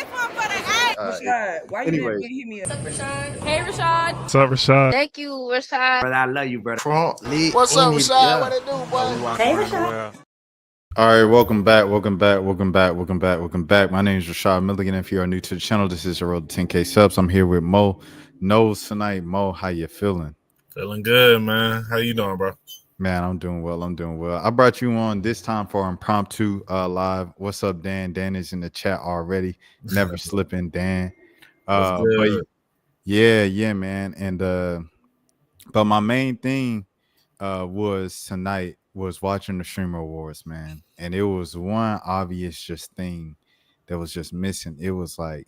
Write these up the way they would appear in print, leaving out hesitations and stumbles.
Rashad, why you didn't hit me up? What's up, Rashad? Hey, Rashad. What's up, Rashad? Thank you, Rashad. Brother, I love you, brother. What's up, Rashad? What it do, boy? Hey, Rashad. All right, welcome back. My name is Rashad Milligan. If you are new to the channel, this is the road to 10K subs. I'm here with Mo Knows tonight. Mo, how you feeling? Feeling good, man. How you doing, bro? Man, I'm doing well. I brought you on this time for impromptu live. What's up, Dan? Dan is in the chat already. Never slipping, Dan. But yeah, man. And but my main thing was tonight was watching the Streamer Awards, man. And it was one obvious just thing that was just missing. It was like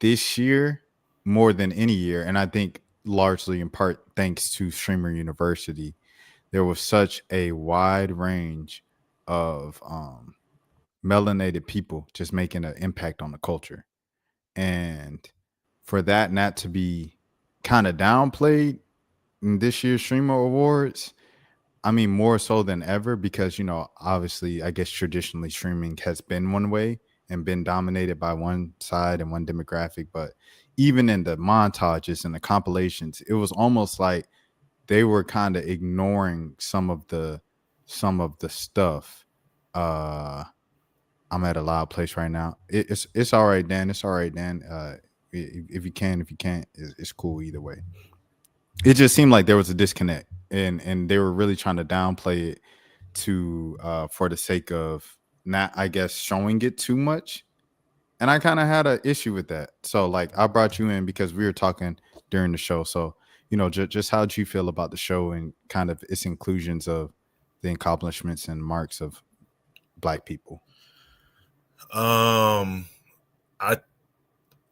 this year more than any year, and I think largely in part thanks to Streamer University, there was such a wide range of melanated people just making an impact on the culture. And for that not to be kind of downplayed in this year's Streamer Awards, I mean, more so than ever, because, you know, obviously, I guess traditionally streaming has been one way and been dominated by one side and one demographic. But even in the montages and the compilations, it was almost like they were kind of ignoring some of the stuff. I'm at a loud place right now. It's all right, Dan. It's all right, Dan. If you can't, it's cool either way. It just seemed like there was a disconnect, and they were really trying to downplay it to for the sake of not, I guess, showing it too much. And I kind of had an issue with that. So like I brought you in because we were talking during the show. So, you know, just how do you feel about the show and kind of its inclusions of the accomplishments and marks of Black people? I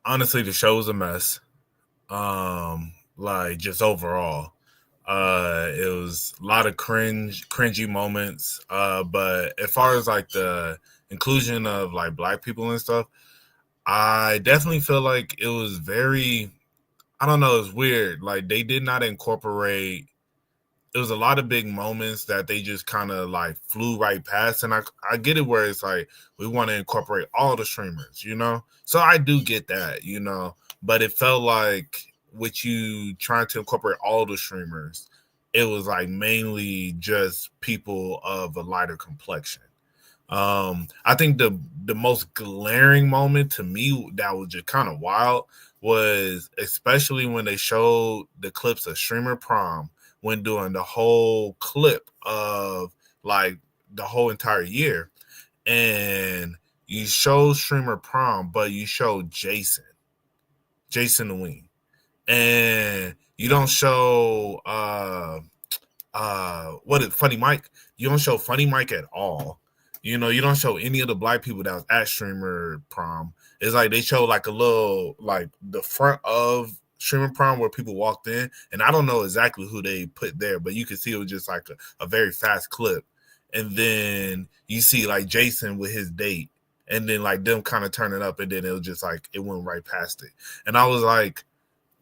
honestly, the show was a mess. Like just overall, it was a lot of cringy moments. But as far as like the inclusion of like Black people and stuff, I definitely feel like it was very, I don't know, it's weird. Like they did not incorporate. It was a lot of big moments that they just kind of like flew right past. And I get it where it's like, we want to incorporate all the streamers, you know? So I do get that, you know, but it felt like with you trying to incorporate all the streamers, it was like mainly just people of a lighter complexion. I think the most glaring moment to me that was just kind of wild was especially when they showed the clips of Streamer Prom when doing the whole clip of like the whole entire year. And you show Streamer Prom, but you show Jason the Wing. And you don't show Funny Mike. You don't show Funny Mike at all. You know, you don't show any of the Black people that was at Streamer Prom. It's like they show like a little, like the front of Streamer Prom where people walked in, and I don't know exactly who they put there, but you could see it was just like a very fast clip. And then you see like Jason with his date, and then like them kind of turning up, and then it was just like it went right past it. And I was like,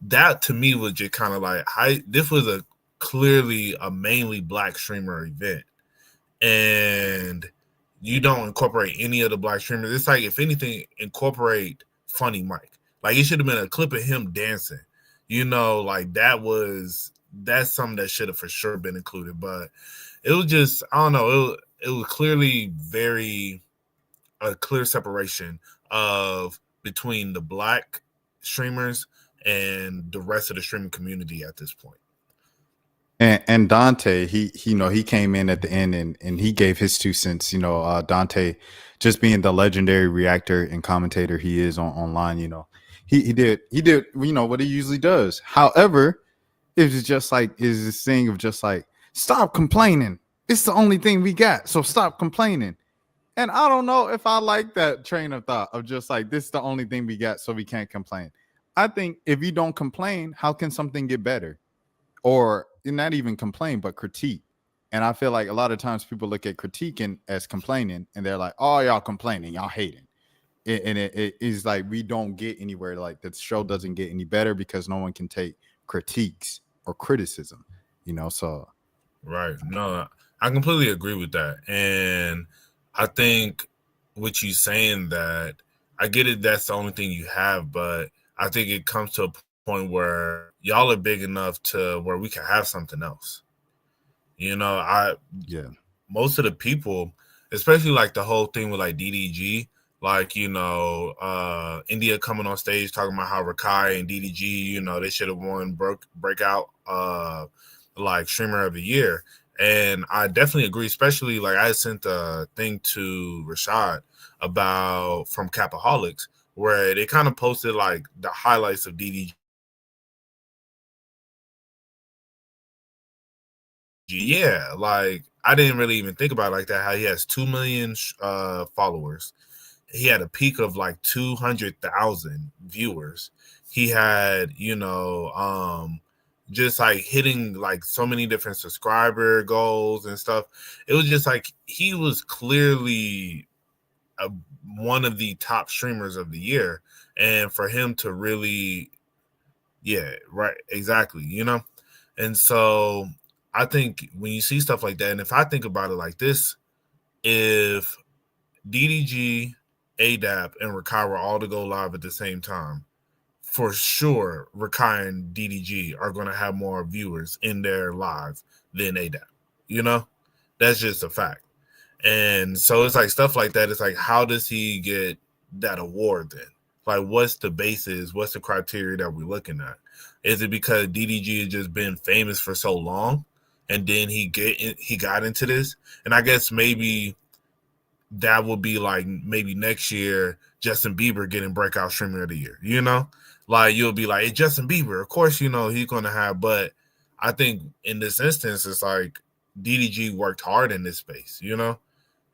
that to me was just kind of like, this was a clearly a mainly Black streamer event, and you don't incorporate any of the Black streamers. It's like, if anything, incorporate Funny Mike. Like it should have been a clip of him dancing, you know, like that's something that should have for sure been included. But it was just, I don't know, it was clearly a clear separation of between the Black streamers and the rest of the streaming community at this point. And Dante, he you know, he came in at the end and he gave his 2 cents. You know, Dante, just being the legendary reactor and commentator he is online, you know, he did you know what he usually does. However, it was just like is this thing of just like, stop complaining. It's the only thing we got, so stop complaining. And I don't know if I like that train of thought of just like, this is the only thing we got, so we can't complain. I think if you don't complain, how can something get better? Or not even complain, but critique. And I feel like a lot of times people look at critiquing as complaining, and they're like, oh, y'all complaining, y'all hating. And it is like, we don't get anywhere. Like the show doesn't get any better because no one can take critiques or criticism, you know? So. Right. No, I completely agree with that. And I think with you saying that, I get it. That's the only thing you have, but I think it comes to a point where y'all are big enough to where we can have something else. Most of the people, especially like the whole thing with like DDG, like, India coming on stage talking about how Rakai and DDG, they should have won breakout like streamer of the year. And I definitely agree, especially like I sent a thing to Rashad about from Capaholics where they kind of posted like the highlights of DDG. Yeah, like I didn't really even think about it like that, how he has 2 million followers. He had a peak of like 200,000 viewers. He had, just like hitting like so many different subscriber goals and stuff. It was just like he was clearly one of the top streamers of the year. And for him to really, yeah, right, exactly, And so I think when you see stuff like that, and if I think about it like this, if DDG, ADAP, and Rakai were all to go live at the same time, for sure Rakai and DDG are going to have more viewers in their live than ADAP. That's just a fact. And so it's like stuff like that. It's like, how does he get that award then? Like, what's the basis? What's the criteria that we're looking at? Is it because DDG has just been famous for so long, and then he got into this? And I guess maybe that would be like maybe next year Justin Bieber getting breakout streamer of the year. Like you'll be like, hey, Justin Bieber, of course he's going to have. But I think in this instance, it's like DDG worked hard in this space.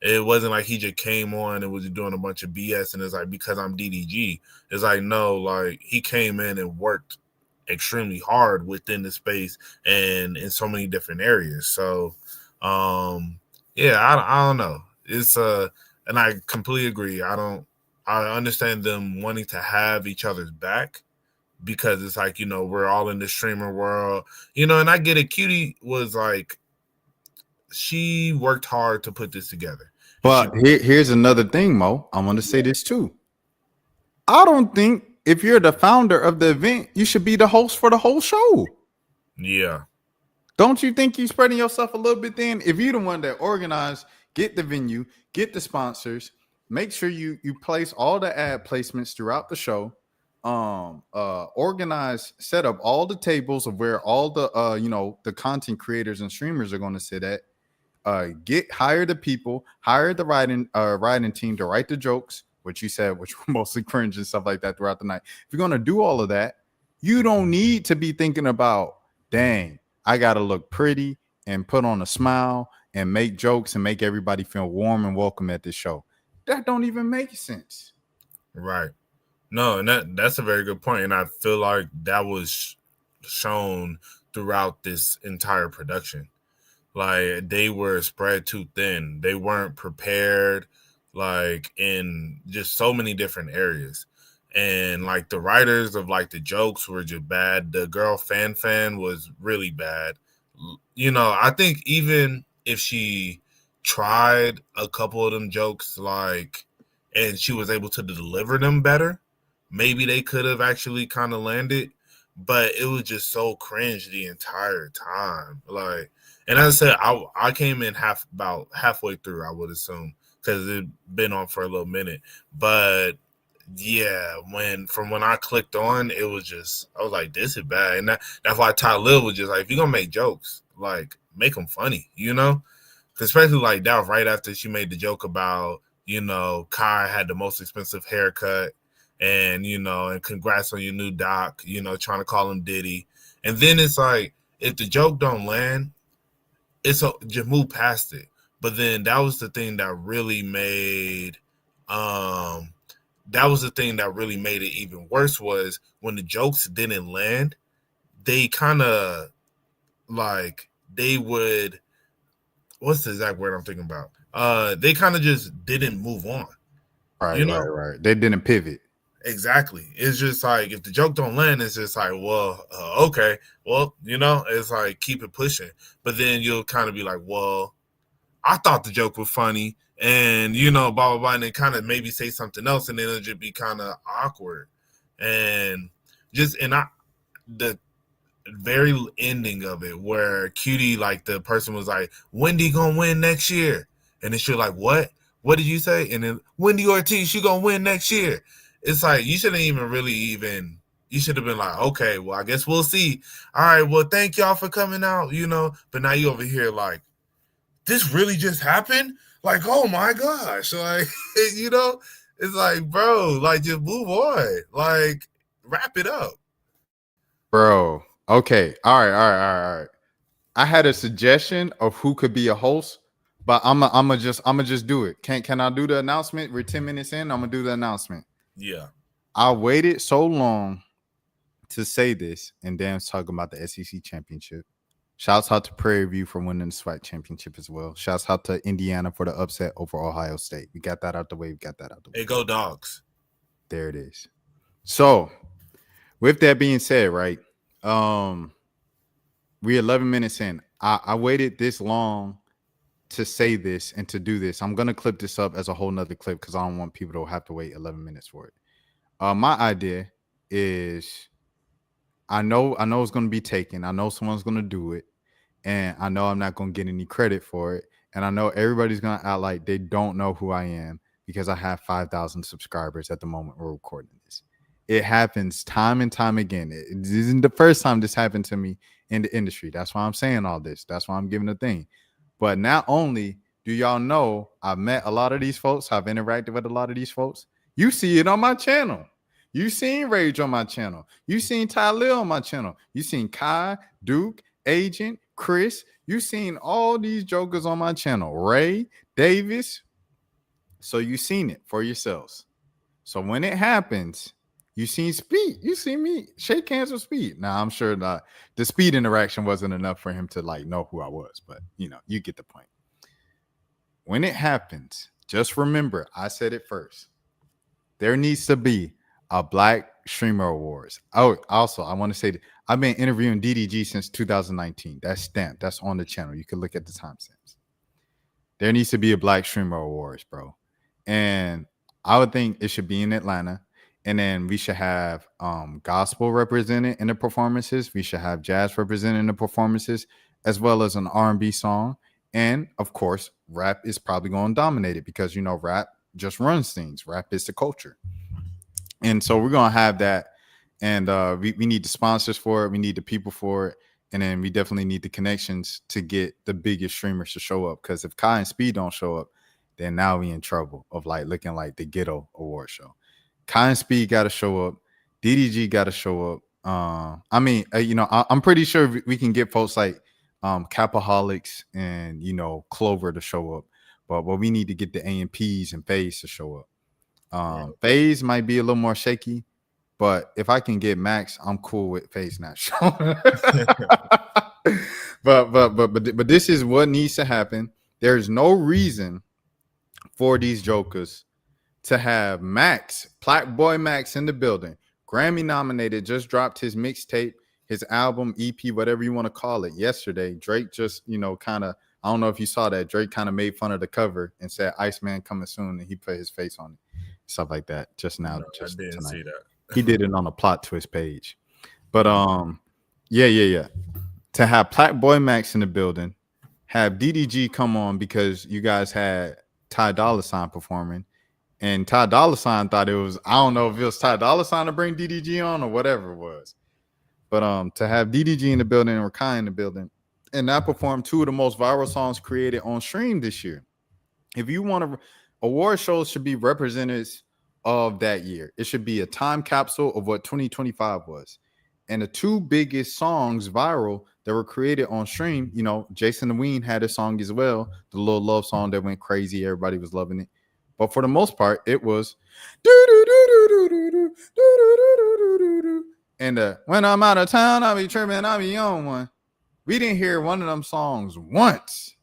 It wasn't like he just came on and was doing a bunch of BS and it's like, because I'm DDG. It's like, no, like he came in and worked extremely hard within the space and in so many different areas. So, yeah, I don't know. It's and I completely agree. I understand them wanting to have each other's back because it's like, we're all in the streamer world, and I get it. Cutie was like, she worked hard to put this together. But here's another thing, Mo. I want to say this too. I don't think if you're the founder of the event, you should be the host for the whole show. Yeah. Don't you think you're spreading yourself a little bit then? If you're the one that organized, get the venue, get the sponsors, make sure you place all the ad placements throughout the show, organize, set up all the tables of where all the the content creators and streamers are going to sit at. Hire the people, hire the writing team to write the jokes, which you said, which were mostly cringe and stuff like that throughout the night. If you're going to do all of that, you don't need to be thinking about, dang, I got to look pretty and put on a smile and make jokes and make everybody feel warm and welcome at this show. That don't even make sense. Right. No, and that's a very good point. And I feel like that was shown throughout this entire production. Like they were spread too thin. They weren't prepared, like in just so many different areas. And like the writers of like the jokes were just bad. The girl fan was really bad. I think even if she tried a couple of them jokes, like, and she was able to deliver them better, maybe they could have actually kind of landed. But it was just so cringe the entire time. Like, and as I said, I came in about halfway through, I would assume, because it'd been on for a little minute. But yeah, when I clicked on, it was just, I was like, this is bad. And that's why Ty Lil was just like, if you're gonna make jokes, like make them funny, especially like that right after she made the joke about, Kai had the most expensive haircut and and congrats on your new doc, trying to call him Diddy. And then it's like, if the joke don't land, it's just move past it. But then that was the thing that really made it even worse, was when the jokes didn't land, they kind of like, they would, what's the exact word I'm thinking about? They kind of just didn't move on. Right. They didn't pivot. Exactly. It's just like, if the joke don't land, it's just like, well, okay, well, it's like, keep it pushing. But then you'll kind of be like, well, I thought the joke was funny, and blah blah blah, and then kind of maybe say something else, and then it'll just be kind of awkward, and the very ending of it where Cutie, like the person was like, Wendy gonna win next year, and then she was like, what did you say? And then Wendy Ortiz, she gonna win next year. It's like you shouldn't you should have been like, okay, well, I guess we'll see. All right, well, thank y'all for coming out, but now you over here like, this really just happened? Like, oh my gosh. Like, it's like, bro, like, just move on. Like, wrap it up. Bro. Okay. All right. I had a suggestion of who could be a host, but I'm just do it. Can I do the announcement? We're 10 minutes in. I'm gonna do the announcement. Yeah. I waited so long to say this, and Dan's talking about the SEC championship. Shouts out to Prairie View for winning the SWAC championship as well. Shouts out to Indiana for the upset over Ohio State. We got that out the way. Hey, go Dogs. There it is. So, with that being said, right, we're 11 minutes in. I waited this long to say this and to do this. I'm going to clip this up as a whole nother clip because I don't want people to have to wait 11 minutes for it. My idea is I know it's going to be taken. I know someone's going to do it. And I know I'm not going to get any credit for it. And I know everybody's going to act like they don't know who I am because I have 5,000 subscribers at the moment we're recording this. It happens time and time again. This isn't the first time this happened to me in the industry. That's why I'm saying all this. That's why I'm giving a thing. But not only do y'all know I've met a lot of these folks, I've interacted with a lot of these folks. You see it on my channel. You seen Rage on my channel. You seen Tylil on my channel. You seen Kai, Duke, Agent, Chris. You seen all these jokers on my channel. Ray, Davis. So you seen it for yourselves. So when it happens, you seen Speed. You see me shake hands with Speed. Now I'm sure the Speed interaction wasn't enough for him to like know who I was, but you get the point. When it happens, just remember I said it first. There needs to be a Black Streamer Awards. Oh, also I want to say that I've been interviewing DDG since 2019. That's stamped. That's on the channel. You can look at the timestamps. There needs to be a Black Streamer Awards, bro. And I would think it should be in Atlanta. And then we should have gospel represented in the performances. We should have jazz represented in the performances, as well as an R&B song. And of course, rap is probably going to dominate it because, rap just runs things. Rap is the culture. And so we're going to have that. And we need the sponsors for it. We need the people for it. And then we definitely need the connections to get the biggest streamers to show up. Because if Kai and Speed don't show up, then now we in trouble of like looking like the ghetto award show. Kai and Speed got to show up. DDG got to show up. I'm pretty sure we can get folks like Capaholics and, Clover to show up. But we need to get the AMPs and FaZe to show up. FaZe might be a little more shaky. But if I can get Max, I'm cool with FaZe not showing. but this is what needs to happen. There's no reason for these jokers to have Max, Black Boy Max in the building, Grammy nominated, just dropped his mixtape, his album, EP, whatever you want to call it, yesterday. Drake just, kind of, I don't know if you saw that. Drake kind of made fun of the cover and said Iceman coming soon, and he put his face on it. Stuff like that. Just now. No, just I didn't tonight. see that. He did it on a plot twist page. But yeah. To have Black Boy Max in the building, have DDG come on because you guys had Ty Dolla $ign performing. And Ty Dolla $ign thought it was, I don't know if it was Ty Dolla $ign to bring DDG on or whatever it was. But to have DDG in the building and Rakai in the building and not perform two of the most viral songs created on stream this year. If you want to, award shows should be representatives of that year. It should be a time capsule of what 2025 was. And the two biggest songs viral that were created on stream, Jason the Ween had a song as well, the little love song that went crazy. Everybody was loving it. But for the most part, it was and when I'm out of town, I'll be tripping, I'll be on one. We didn't hear one of them songs once.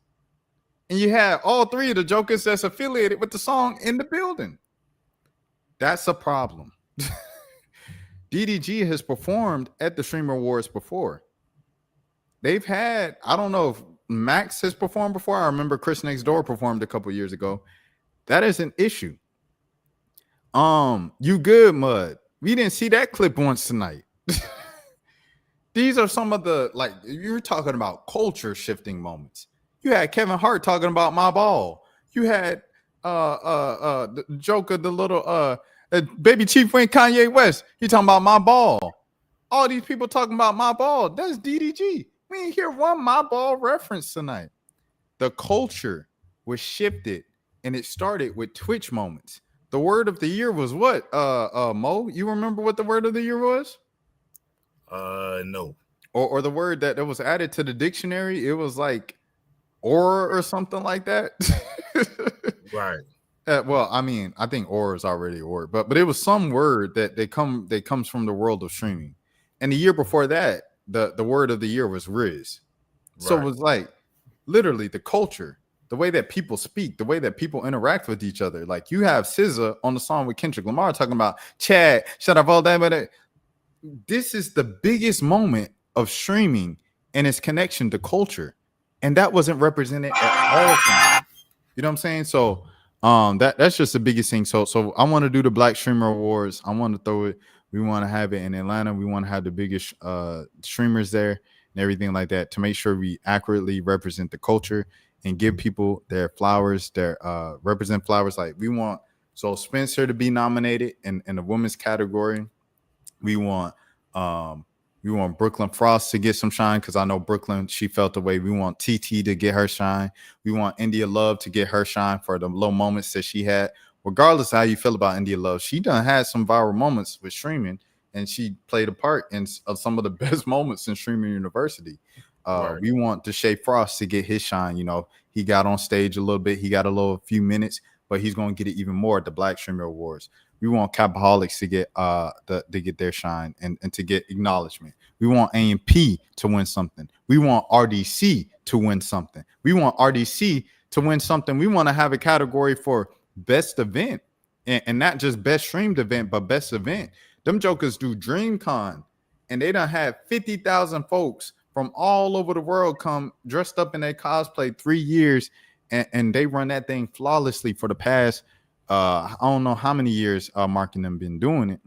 And you had all three of the jokers that's affiliated with the song in the building. That's a problem. DDG has performed at the Streamer Awards before. They've had, I don't know if Max has performed before. I remember Chris Next Door performed a couple years ago. That is an issue. You good, Mud? We didn't see that clip once tonight. These are some of the, like, you're talking about culture shifting moments. You had Kevin Hart talking about my ball. You had the Joker, the little Baby Chief went Kanye West. He talking about my ball. All these people talking about my ball. That's DDG. We ain't hear one my ball reference tonight. The culture was shifted, and it started with Twitch moments. The word of the year was what? Mo, you remember what the word of the year was? No. Or the word that was added to the dictionary, it was like or something like that. Right. Well, I mean, I think or is already a word, but it was some word that comes from the world of streaming. And the year before that, the word of the year was Riz. So it was like literally the culture, the way that people speak, the way that people interact with each other. Like you have SZA on the song with Kendrick Lamar talking about Chad, shut up all that, but this is the biggest moment of streaming and its connection to culture, and that wasn't represented at all times. You know what I'm saying? So that's just the biggest thing. So I want to do the Black Streamer Awards. I want to throw it. We want to have it in Atlanta. We want to have the biggest streamers there and everything like that to make sure we accurately represent the culture and give people their flowers, their represent flowers. Like we want Spencer to be nominated in the women's category. We want Brooklyn Frost to get some shine because I know Brooklyn, she felt the way. We want TT to get her shine. We want India Love to get her shine for the low moments that she had. Regardless of how you feel about India Love, she done had some viral moments with streaming, and she played a part in some of the best moments in streaming university. We want Deshae Frost to get his shine. You know, he got on stage a little bit. He got a few minutes, but he's going to get it even more at the Black Streamer Awards. We want Capaholics to get to get their shine and to get acknowledgement. We want AMP to win something. We want RDC to win something. We want RDC to win something. We want to have a category for best event and not just best streamed event, but best event. Them jokers do DreamCon, and they done had 50,000 folks from all over the world come dressed up in their cosplay 3 years, and they run that thing flawlessly for the past I don't know how many years Mark and them been doing it.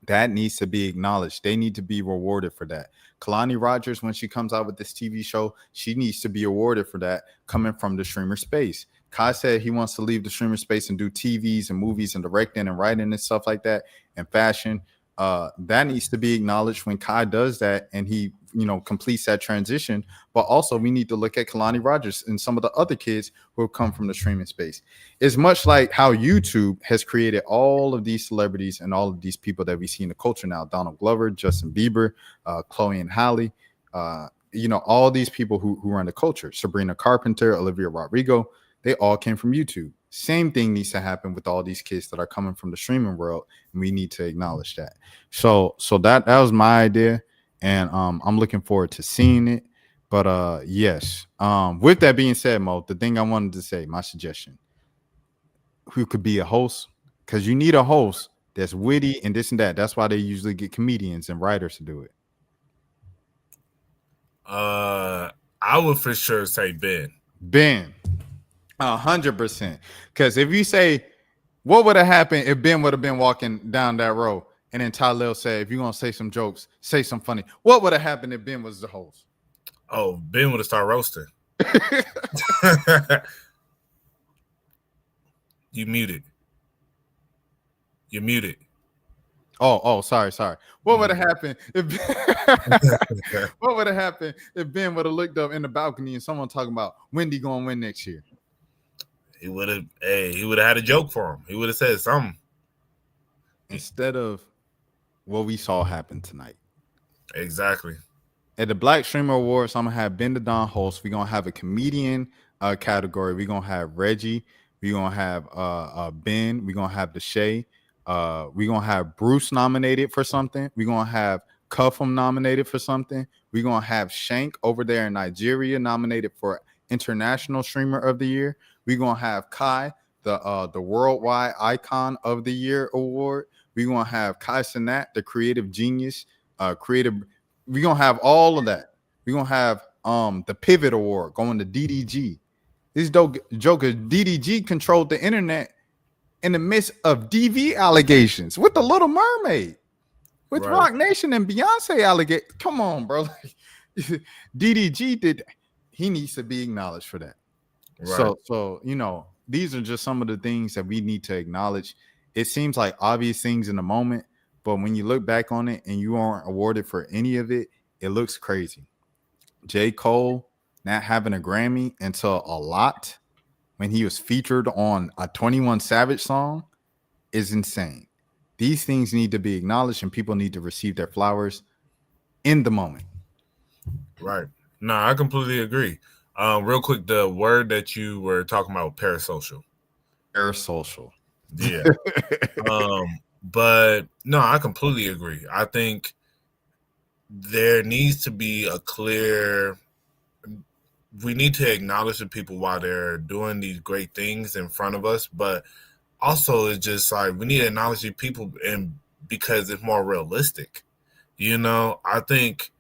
That needs to be acknowledged. They need to be rewarded for that. Kalani Rogers, when she comes out with this TV show, she needs to be awarded for that coming from the streamer space. Kai said he wants to leave the streamer space and do TVs and movies and directing and writing and stuff like that and fashion. That needs to be acknowledged when Kai does that and he, completes that transition. But also we need to look at Kalani Rogers and some of the other kids who have come from the streaming space. It's much like how YouTube has created all of these celebrities and all of these people that we see in the culture now. Donald Glover, Justin Bieber, Chloe and Halle, all these people who run the culture. Sabrina Carpenter, Olivia Rodrigo, they all came from YouTube. Same thing needs to happen with all these kids that are coming from the streaming world, and we need to acknowledge that. So that was my idea, and I'm looking forward to seeing it. But yes, with that being said, Mo, the thing I wanted to say, my suggestion, who could be a host, because you need a host that's witty and this and that. That's why they usually get comedians and writers to do it. I would for sure say Ben. 100%. Because if you say, what would have happened if Ben would have been walking down that road and then Talil said, if you're going to say some jokes, say some funny. What would have happened if Ben was the host? Oh, Ben would have started roasting. You muted. You're muted. Oh, sorry. What would have happened if what would have happened if Ben would have looked up in the balcony and someone talking about Wendy going to win next year? He would have had a joke for him. He would have said something. Instead of what we saw happen tonight. Exactly. At the Black Streamer Awards, I'm going to have Ben the Don host. We're going to have a comedian category. We're going to have Reggie. We're going to have Ben. We're going to have Deshae. We're going to have Bruce nominated for something. We're going to have Cuffham nominated for something. We're going to have Shank over there in Nigeria nominated for International Streamer of the Year. We're going to have Kai, the Worldwide Icon of the Year award. We're going to have Kai Cenat, the Creative Genius, We're going to have all of that. We're going to have the Pivot Award going to DDG. This joker DDG controlled the internet in the midst of DV allegations with the Little Mermaid, with Rock Nation and Beyonce allegations. Come on, bro. DDG did. He needs to be acknowledged for that. Right. So you know, these are just some of the things that we need to acknowledge. It seems like obvious things in the moment, but when you look back on it and you aren't awarded for any of it, it looks crazy. J. Cole not having a Grammy until a lot when he was featured on a 21 Savage song is insane. These things need to be acknowledged and people need to receive their flowers in the moment. Right. No, I completely agree. Real quick, the word that you were talking about, parasocial. Parasocial. Yeah. But no, I completely agree. I think there needs to be a clear, we need to acknowledge the people while they're doing these great things in front of us, but also it's just like we need to acknowledge the people and because it's more realistic. You know, I think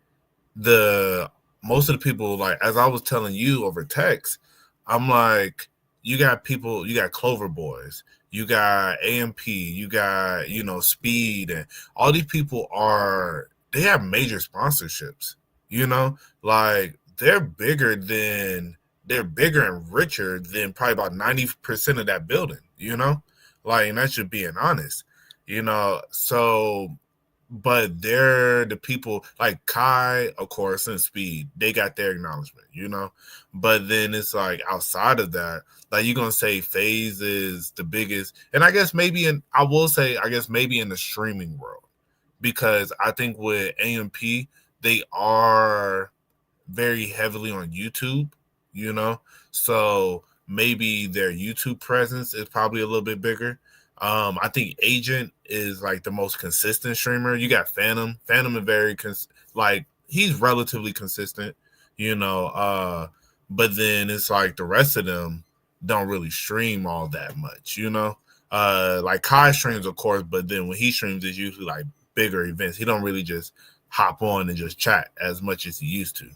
most of the people, like as I was telling you over text, I'm like, you got people, you got Clover Boys, you got AMP, you got, you know, Speed, and all these people they have major sponsorships, you know, like they're bigger and richer than probably about 90% of that building, you know, like, and that's just being honest, you know, so, but they're the people like Kai, of course, and Speed, they got their acknowledgement, you know, but then it's like outside of that, like you're going to say FaZe is the biggest, and I guess maybe in the streaming world, because I think with AMP, they are very heavily on YouTube, you know, so maybe their YouTube presence is probably a little bit bigger. I think Agent is like the most consistent streamer. You got Phantom is very he's relatively consistent, you know, but then it's like the rest of them don't really stream all that much, you know, like Kai streams, of course, but then when he streams, it's usually like bigger events. He don't really just hop on and just chat as much as he used to.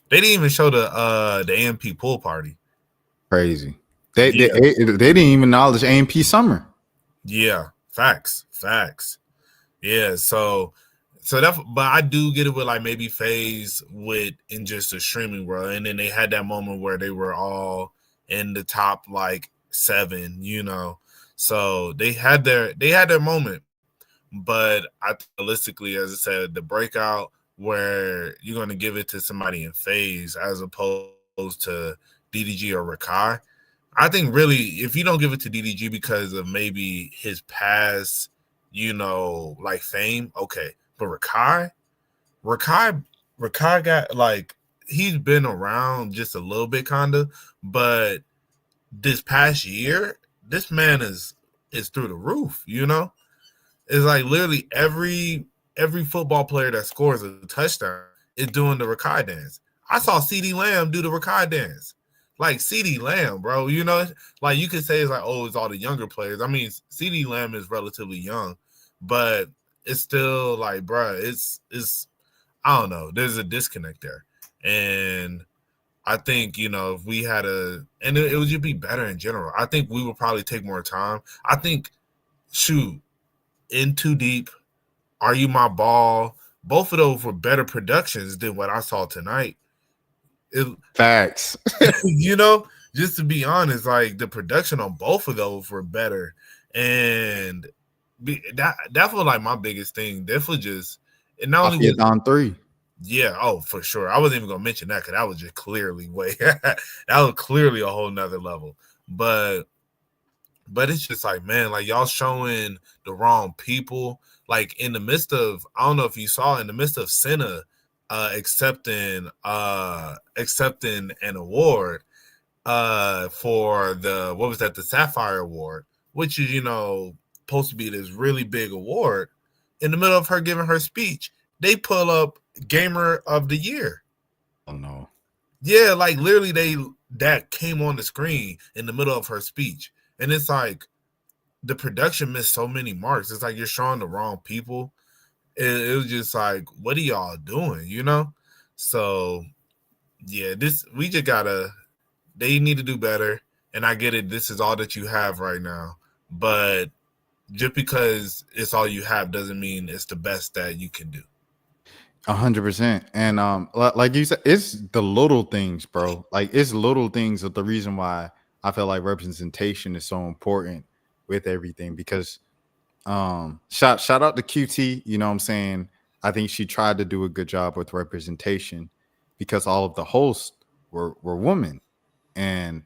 They didn't even show the AMP pool party. Crazy. They didn't even acknowledge AMP Summer. Yeah, facts. Yeah, so that, but I do get it with like maybe FaZe in just the streaming world, and then they had that moment where they were all in the top like 7, you know. So they had their moment, but realistically, as I said, the breakout where you're going to give it to somebody in FaZe as opposed to DDG or Rakai. I think really, if you don't give it to DDG because of maybe his past, you know, like fame, okay. But Rakai got like, he's been around just a little bit, kinda, but this past year, this man is through the roof, you know? It's like literally every football player that scores a touchdown is doing the Rakai dance. I saw CeeDee Lamb do the Rakai dance. Like CeeDee Lamb, bro, you know, like you could say it's like, oh, it's all the younger players. I mean, CeeDee Lamb is relatively young, but it's still like, bro, it's I don't know. There's a disconnect there, and I think, you know, if we had and it would just be better in general. I think we would probably take more time. I think, In Too Deep, Are You My Ball, both of those were better productions than what I saw tonight. Facts. You know, just to be honest, like the production on both of those were better, and that was like my biggest thing. That was just, and not only was on 3. Yeah, oh for sure. I wasn't even gonna mention that because that was just clearly that was clearly a whole nother level. But it's just like, man, like y'all showing the wrong people. Like in the midst of, I don't know if you saw, in the midst of Senna accepting an award for the Sapphire Award, which is, you know, supposed to be this really big award. In the middle of her giving her speech, they pull up Gamer of the Year. Oh no. Yeah, like literally that came on the screen in the middle of her speech. And it's like the production missed so many marks. It's like you're showing the wrong people. It was just like, what are y'all doing, you know? So yeah, we just gotta. They need to do better, and I get it. This is all that you have right now, but just because it's all you have doesn't mean it's the best that you can do. 100%. And like you said, it's the little things, bro. Like it's little things of the reason why I feel like representation is so important with everything. Because shout out to QT, you know what I'm saying? I think she tried to do a good job with representation because all of the hosts were women, and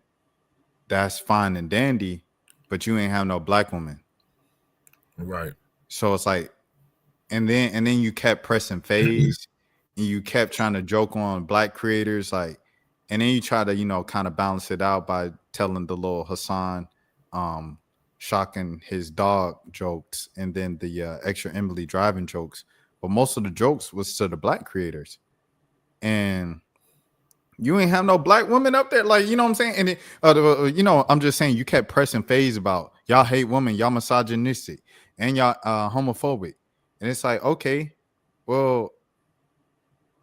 that's fine and dandy, but you ain't have no black woman. Right. So it's like, and then you kept pressing phase and you kept trying to joke on black creators, like, and then you try to, you know, kind of balance it out by telling the little Hassan shocking his dog jokes and then the extra Emily driving jokes. But most of the jokes was to the black creators. And you ain't have no black women up there, like, you know what I'm saying? And it, you know, I'm just saying you kept pressing phase about y'all hate women, y'all misogynistic, and y'all homophobic. And it's like, okay, well,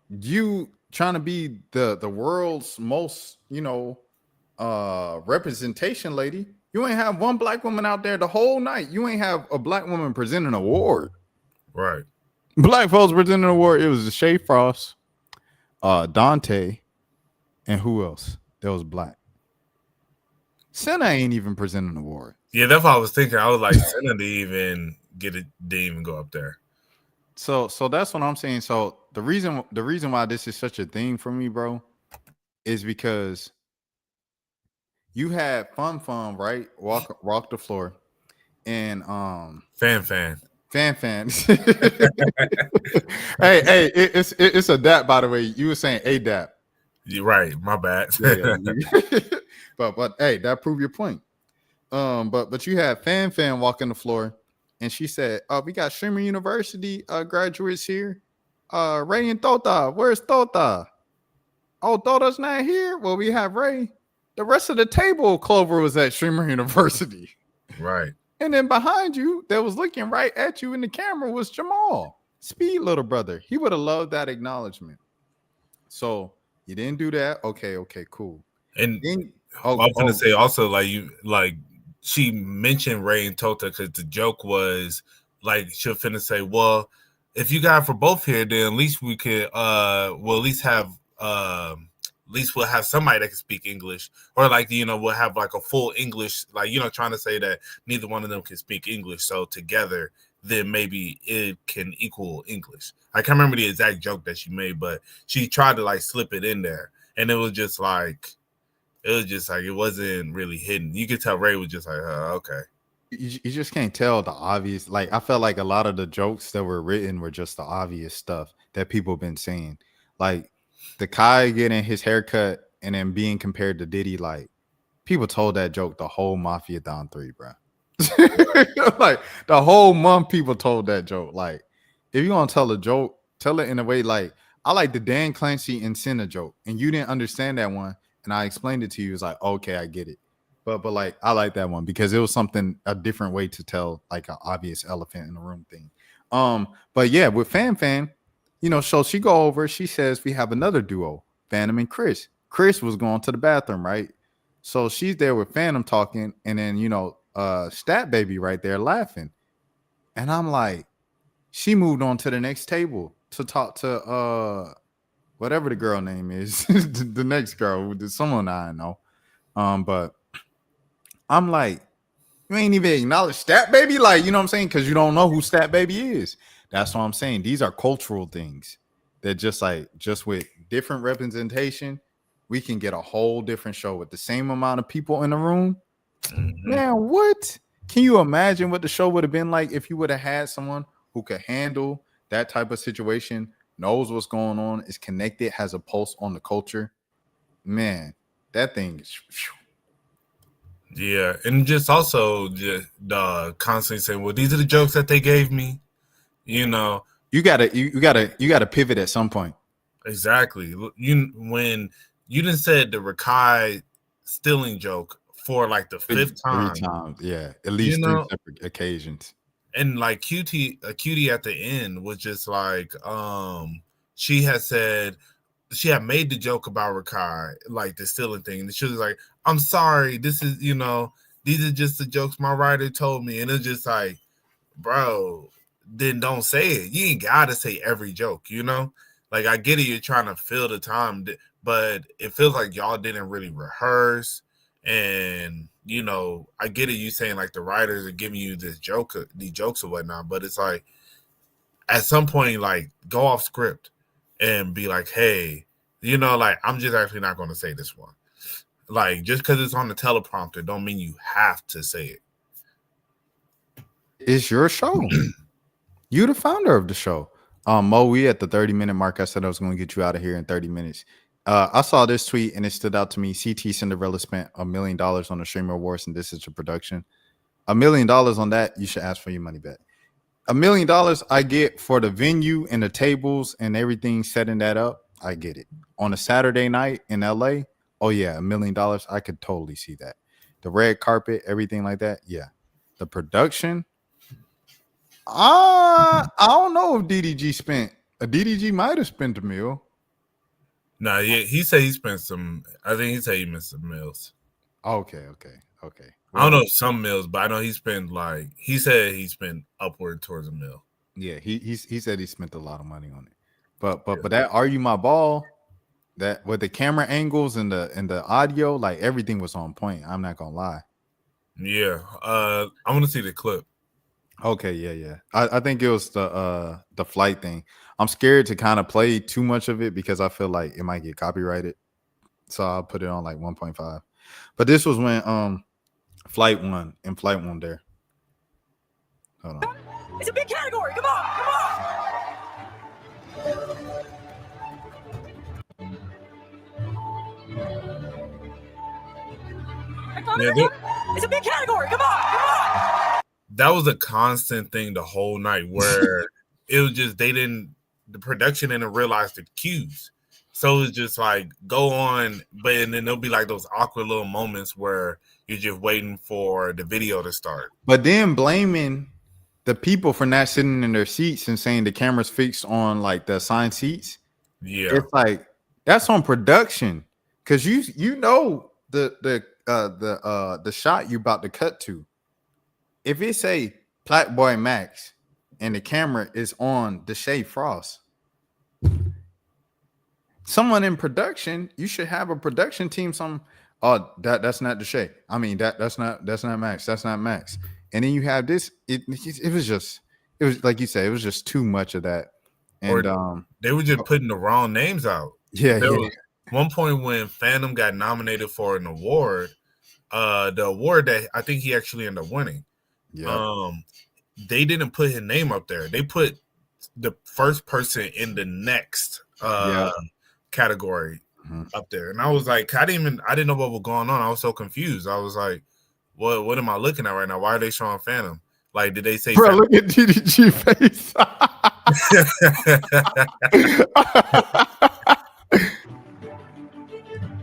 you trying to be the world's most, you know, representation lady. You ain't have one black woman out there the whole night. You ain't have a black woman presenting an award. Right. Black folks presenting an award. It was Shay Frost, Dante, and who else? That was black. Senna ain't even presenting an award. Yeah, that's what I was thinking. I was like, Senna didn't even didn't even go up there. So that's what I'm saying. So the reason why this is such a thing for me, bro, is because you had fun, right? Walk the floor, and fan. hey, it's a dap, by the way. You were saying a dap. You're right. My bad. Yeah. but hey, that proved your point. But you had fan walking the floor, and she said, we got Streamer University graduates here. Ray and Tota. Where's Tota? Oh, Tota's not here. Well, we have Ray. The rest of the table, Clover, was at Streamer University. Right. And then behind you, that was looking right at you in the camera, was Jamal, Speed little brother. He would have loved that acknowledgement. So you didn't do that. Okay, cool. And then, I was gonna say also, she mentioned Ray and Tota because the joke was like she'll finna say, well, if you got for both here, then at least we could we'll have somebody that can speak English, or like, you know, we'll have like a full English, like, you know, trying to say that neither one of them can speak English, so together then maybe it can equal English. I can't remember the exact joke that she made, but she tried to like slip it in there, and it was just like it wasn't really hidden. You could tell Ray was just like, okay. You just can't tell the obvious. Like, I felt like a lot of the jokes that were written were just the obvious stuff that people have been saying. Like the Kai getting his haircut and then being compared to Diddy. Like, people told that joke the whole Mafia Don 3, bro. Like the whole month, people told that joke. Like, if you're gonna tell a joke, tell it in a way like I like the Dan Clancy and Senna joke, and you didn't understand that one, and I explained it to you. It's like, okay, I get it. But like, I like that one because it was a different way to tell like an obvious elephant in the room thing. But yeah, with Fan, you know, so she go over, she says we have another duo, Phantom and Chris. Chris was going to the bathroom, right? So she's there with Phantom talking, and then, you know, Stat Baby right there laughing. And I'm like, she moved on to the next table to talk to whatever the girl name is, the next girl, someone I know. But I'm like, you ain't even acknowledge Stat Baby, like, you know what I'm saying? Because you don't know who Stat Baby is. That's what I'm saying. These are cultural things that just with different representation, we can get a whole different show with the same amount of people in the room. Mm-hmm. Man, what? Can you imagine what the show would have been like if you would have had someone who could handle that type of situation, knows what's going on, is connected, has a pulse on the culture? Man, that thing is... Yeah, and just also the constantly saying, "Well, these are the jokes that they gave me." You know, you gotta pivot at some point. Exactly. When you didn't said the Rakai stealing joke for like the fifth time. 3 times, yeah, at least 3 separate occasions. And like Cutie at the end was just like, she had said, she had made the joke about Rakai, like the stealing thing, and she was like, "I'm sorry, this is these are just the jokes my writer told me," and it's just like, bro, then don't say it. You ain't gotta say every joke, Like I get it, you're trying to fill the time, but it feels like y'all didn't really rehearse, and I get it. You saying like the writers are giving you these jokes or whatnot, but it's like at some point, like go off script and be like, hey, like I'm just actually not going to say this one. Like just because it's on the teleprompter don't mean you have to say it. It's your show. You the founder of the show. Mo, we at the 30-minute mark. I said I was going to get you out of here in 30 minutes. I saw this tweet and it stood out to me. CT Cinderella spent $1 million on the Streamer Awards, and this is a production. $1 million on that, you should ask for your money back. $1 million I get for the venue and the tables and everything, setting that up. I get it. On a Saturday night in LA, oh yeah, $1 million. I could totally see that. The red carpet, everything like that. Yeah. The production. I don't know if DDG spent. DDG might have spent $1 million. No, yeah, he said he spent some. I think he said he missed some meals. Okay. Well, I don't know some meals, but I know he spent he said he spent upward towards $1 million. Yeah, he said he spent a lot of money on it. But that Are You My Ball, that with the camera angles and the audio, like everything was on point. I'm not gonna lie. Yeah, I want to see the clip. Okay, yeah. I think it was the flight thing. I'm scared to kind of play too much of it because I feel like it might get copyrighted. So I'll put it on like 1.5. But this was when Flight 1 there. Hold on. It's a big category. Come on. It's a big category. Come on. That was a constant thing the whole night where it was just the production didn't realize the cues. So it's just like go on, but and then there'll be like those awkward little moments where you're just waiting for the video to start. But then blaming the people for not sitting in their seats and saying the camera's fixed on like the assigned seats. Yeah, it's like that's on production because you know the shot you about to cut to. If it's a Plat-Boy Max and the camera is on Deshae Frost, someone in production, you should have a production team. That's not Deshae. I mean that's not Max. That's not Max. And then you have this. It was like you said. It was just too much of that. And they were just putting the wrong names out. Yeah. Was one point when Phantom got nominated for an award, the award that I think he actually ended up winning. Yeah. They didn't put his name up there. They put the first person in the next category up there. And I was like, I didn't know what was going on. I was so confused. I was like, what am I looking at right now? Why are they showing Phantom? Like, did they say Bro, look at DDG face.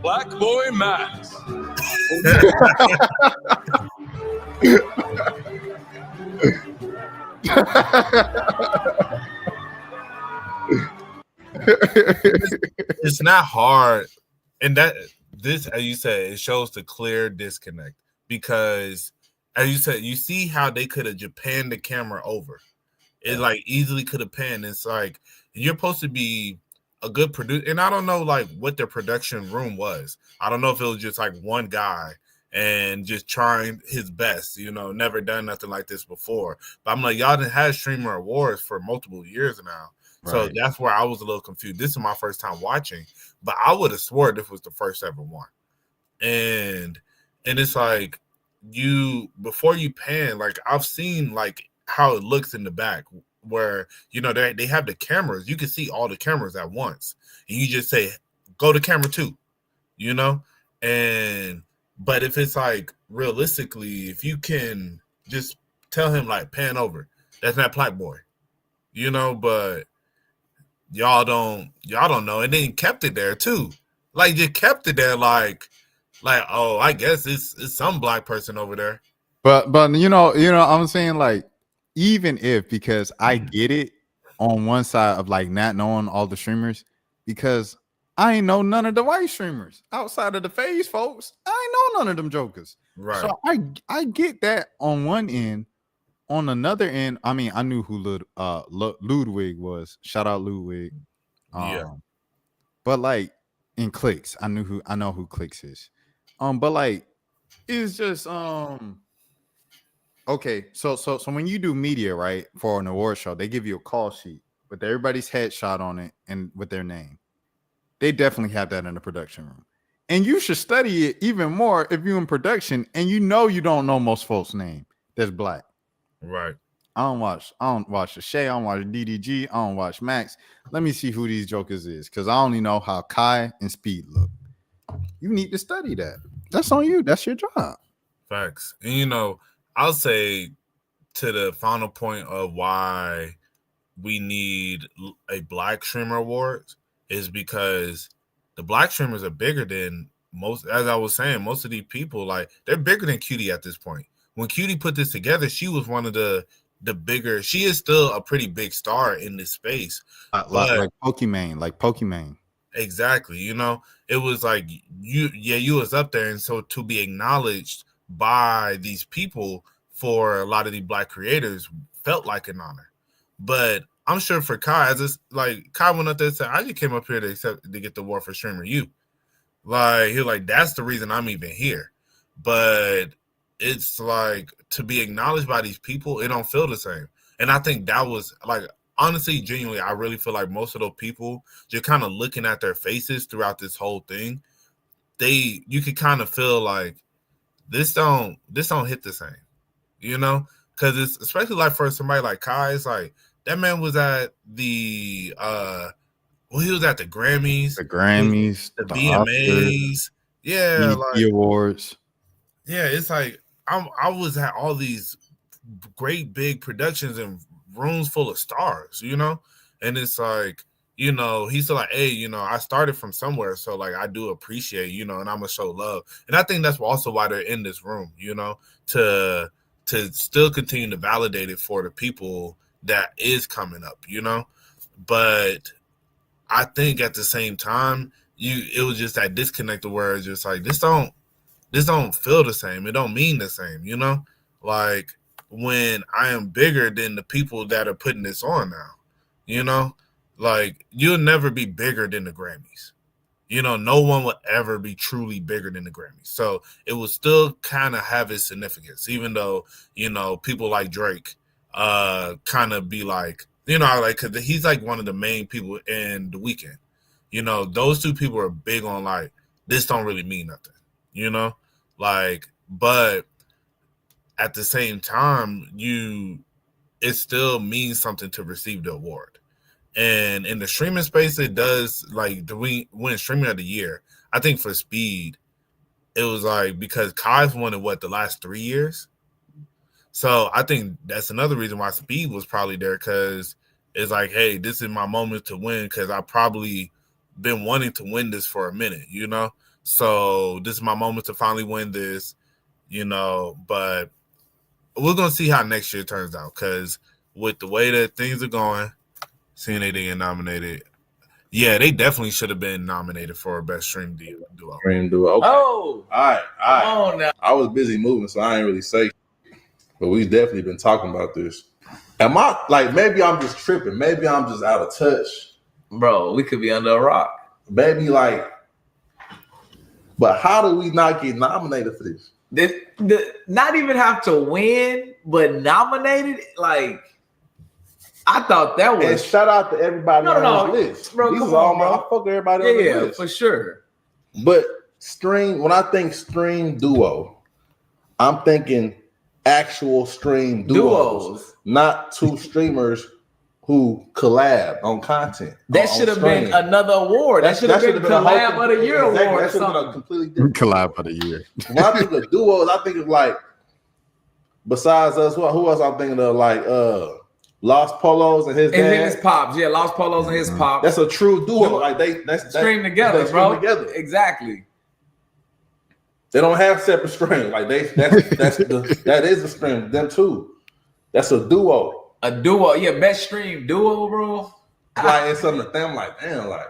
Black Boy Max. It's not hard, and this, as you said, it shows the clear disconnect because, as you said, you see how they could have just panned the camera over. It like easily could have panned. It's like you're supposed to be a good producer, and I don't know like what their production room was. I don't know if it was just like one guy and just trying his best, never done nothing like this before. But I'm like, y'all done had Streamer Awards for multiple years now. Right. So that's where I was a little confused. This is my first time watching, but I would have swore this was the first ever one. And it's like before you pan, like I've seen like how it looks in the back where, they have the cameras. You can see all the cameras at once. And you just say, go to camera 2, but if it's like realistically, if you can just tell him like pan over, that's not Plat-Boy, but y'all don't know. And then kept it there too. Like just kept it there like, oh, I guess it's some black person over there. But I'm saying like, even if, because I get it on one side of like not knowing all the streamers, because I ain't know none of the white streamers outside of the FaZe folks. I ain't know none of them jokers. Right. So I get that on one end. On another end, I mean, I knew who Ludwig was. Shout out Ludwig. Yeah. But like in Clicks, I know who Clicks is. But like it's just okay. So when you do media, right, for an award show, they give you a call sheet with everybody's headshot on it and with their name. They definitely have that in the production room. And you should study it even more if you're in production and you don't know most folks' name that's black. Right. I don't watch the Shay, I don't watch DDG, I don't watch Max. Let me see who these jokers is, because I only know how Kai and Speed look. You need to study that. That's on you. That's your job. Facts. And I'll say to the final point of why we need a Black Streamer Awards is because the Black streamers are bigger than most. As I was saying, most of these people, like, they're bigger than Cutie at this point. When Cutie put this together, she was one of the bigger. She is still a pretty big star in this space, like Pokemon. Exactly. It was like you was up there, and so to be acknowledged by these people for a lot of these Black creators felt like an honor. But I'm sure for Kai, Kai went up there and said, I just came up here to get the award for Streamer U. Like, he was like, that's the reason I'm even here. But it's like, to be acknowledged by these people, it don't feel the same. And I think that was, like, honestly, genuinely, I really feel like most of those people, just kind of looking at their faces throughout this whole thing, you could kind of feel like this don't hit the same, because it's especially like for somebody like Kai, it's like that man was at the he was at the Grammys, the VMAs, the awards. Yeah, it's like I was at all these great big productions and rooms full of stars, and it's like, he's still like, hey, I started from somewhere, so like I do appreciate, and I'm gonna show love. And I think that's also why they're in this room, to still continue to validate it for the people that is coming up, But I think at the same time, it was just that disconnect where it's just like this don't feel the same. It don't mean the same, Like, when I am bigger than the people that are putting this on now, like, you'll never be bigger than the Grammys. No one will ever be truly bigger than the Grammys. So it will still kind of have its significance, even though, people like Drake kind of be like, because he's like one of the main people in The Weeknd. Those two people are big on like, this don't really mean nothing, like, but at the same time, it still means something to receive the award. And in the streaming space, it does, like, we win Streamer of the Year. I think for Speed, it was like, because Kai's won it, the last 3 years? So I think that's another reason why Speed was probably there, because it's like, hey, this is my moment to win, because I probably been wanting to win this for a minute, So this is my moment to finally win this, but we're going to see how next year turns out, because with the way that things are going, seeing they didn't get nominated, yeah, they definitely should have been nominated for Best Stream Duo. Stream Duo. Okay. Oh, all right. Come on now. I was busy moving, so I ain't really say, but we've definitely been talking about this. Am I, like, maybe I'm just tripping. Maybe I'm just out of touch. Bro, we could be under a rock. Maybe, like, but how do we not get nominated for this? Not even have to win, but nominated, like, I thought that was. And shout out to everybody on this list. Bro, these come are all on, my. bro. I fuck everybody on this list. For sure. But when I think stream duo, I'm thinking actual stream duos. Not two streamers who collab on content. That should have been another award. That should have been collab of the year award. That should have been a completely different collab of the year. When I think of duos, I think of, like, besides us, who else I'm thinking of, like Lost Polos and his dad. And his pops. Yeah, Lost Polos and his pops. That's a true duo. Like, that's stream together, bro. Together. Exactly. They don't have separate streams. Like, that is a stream. Them two. That's a duo. A duo, yeah, best stream duo, bro. Like, it's something that I'm like, damn, like,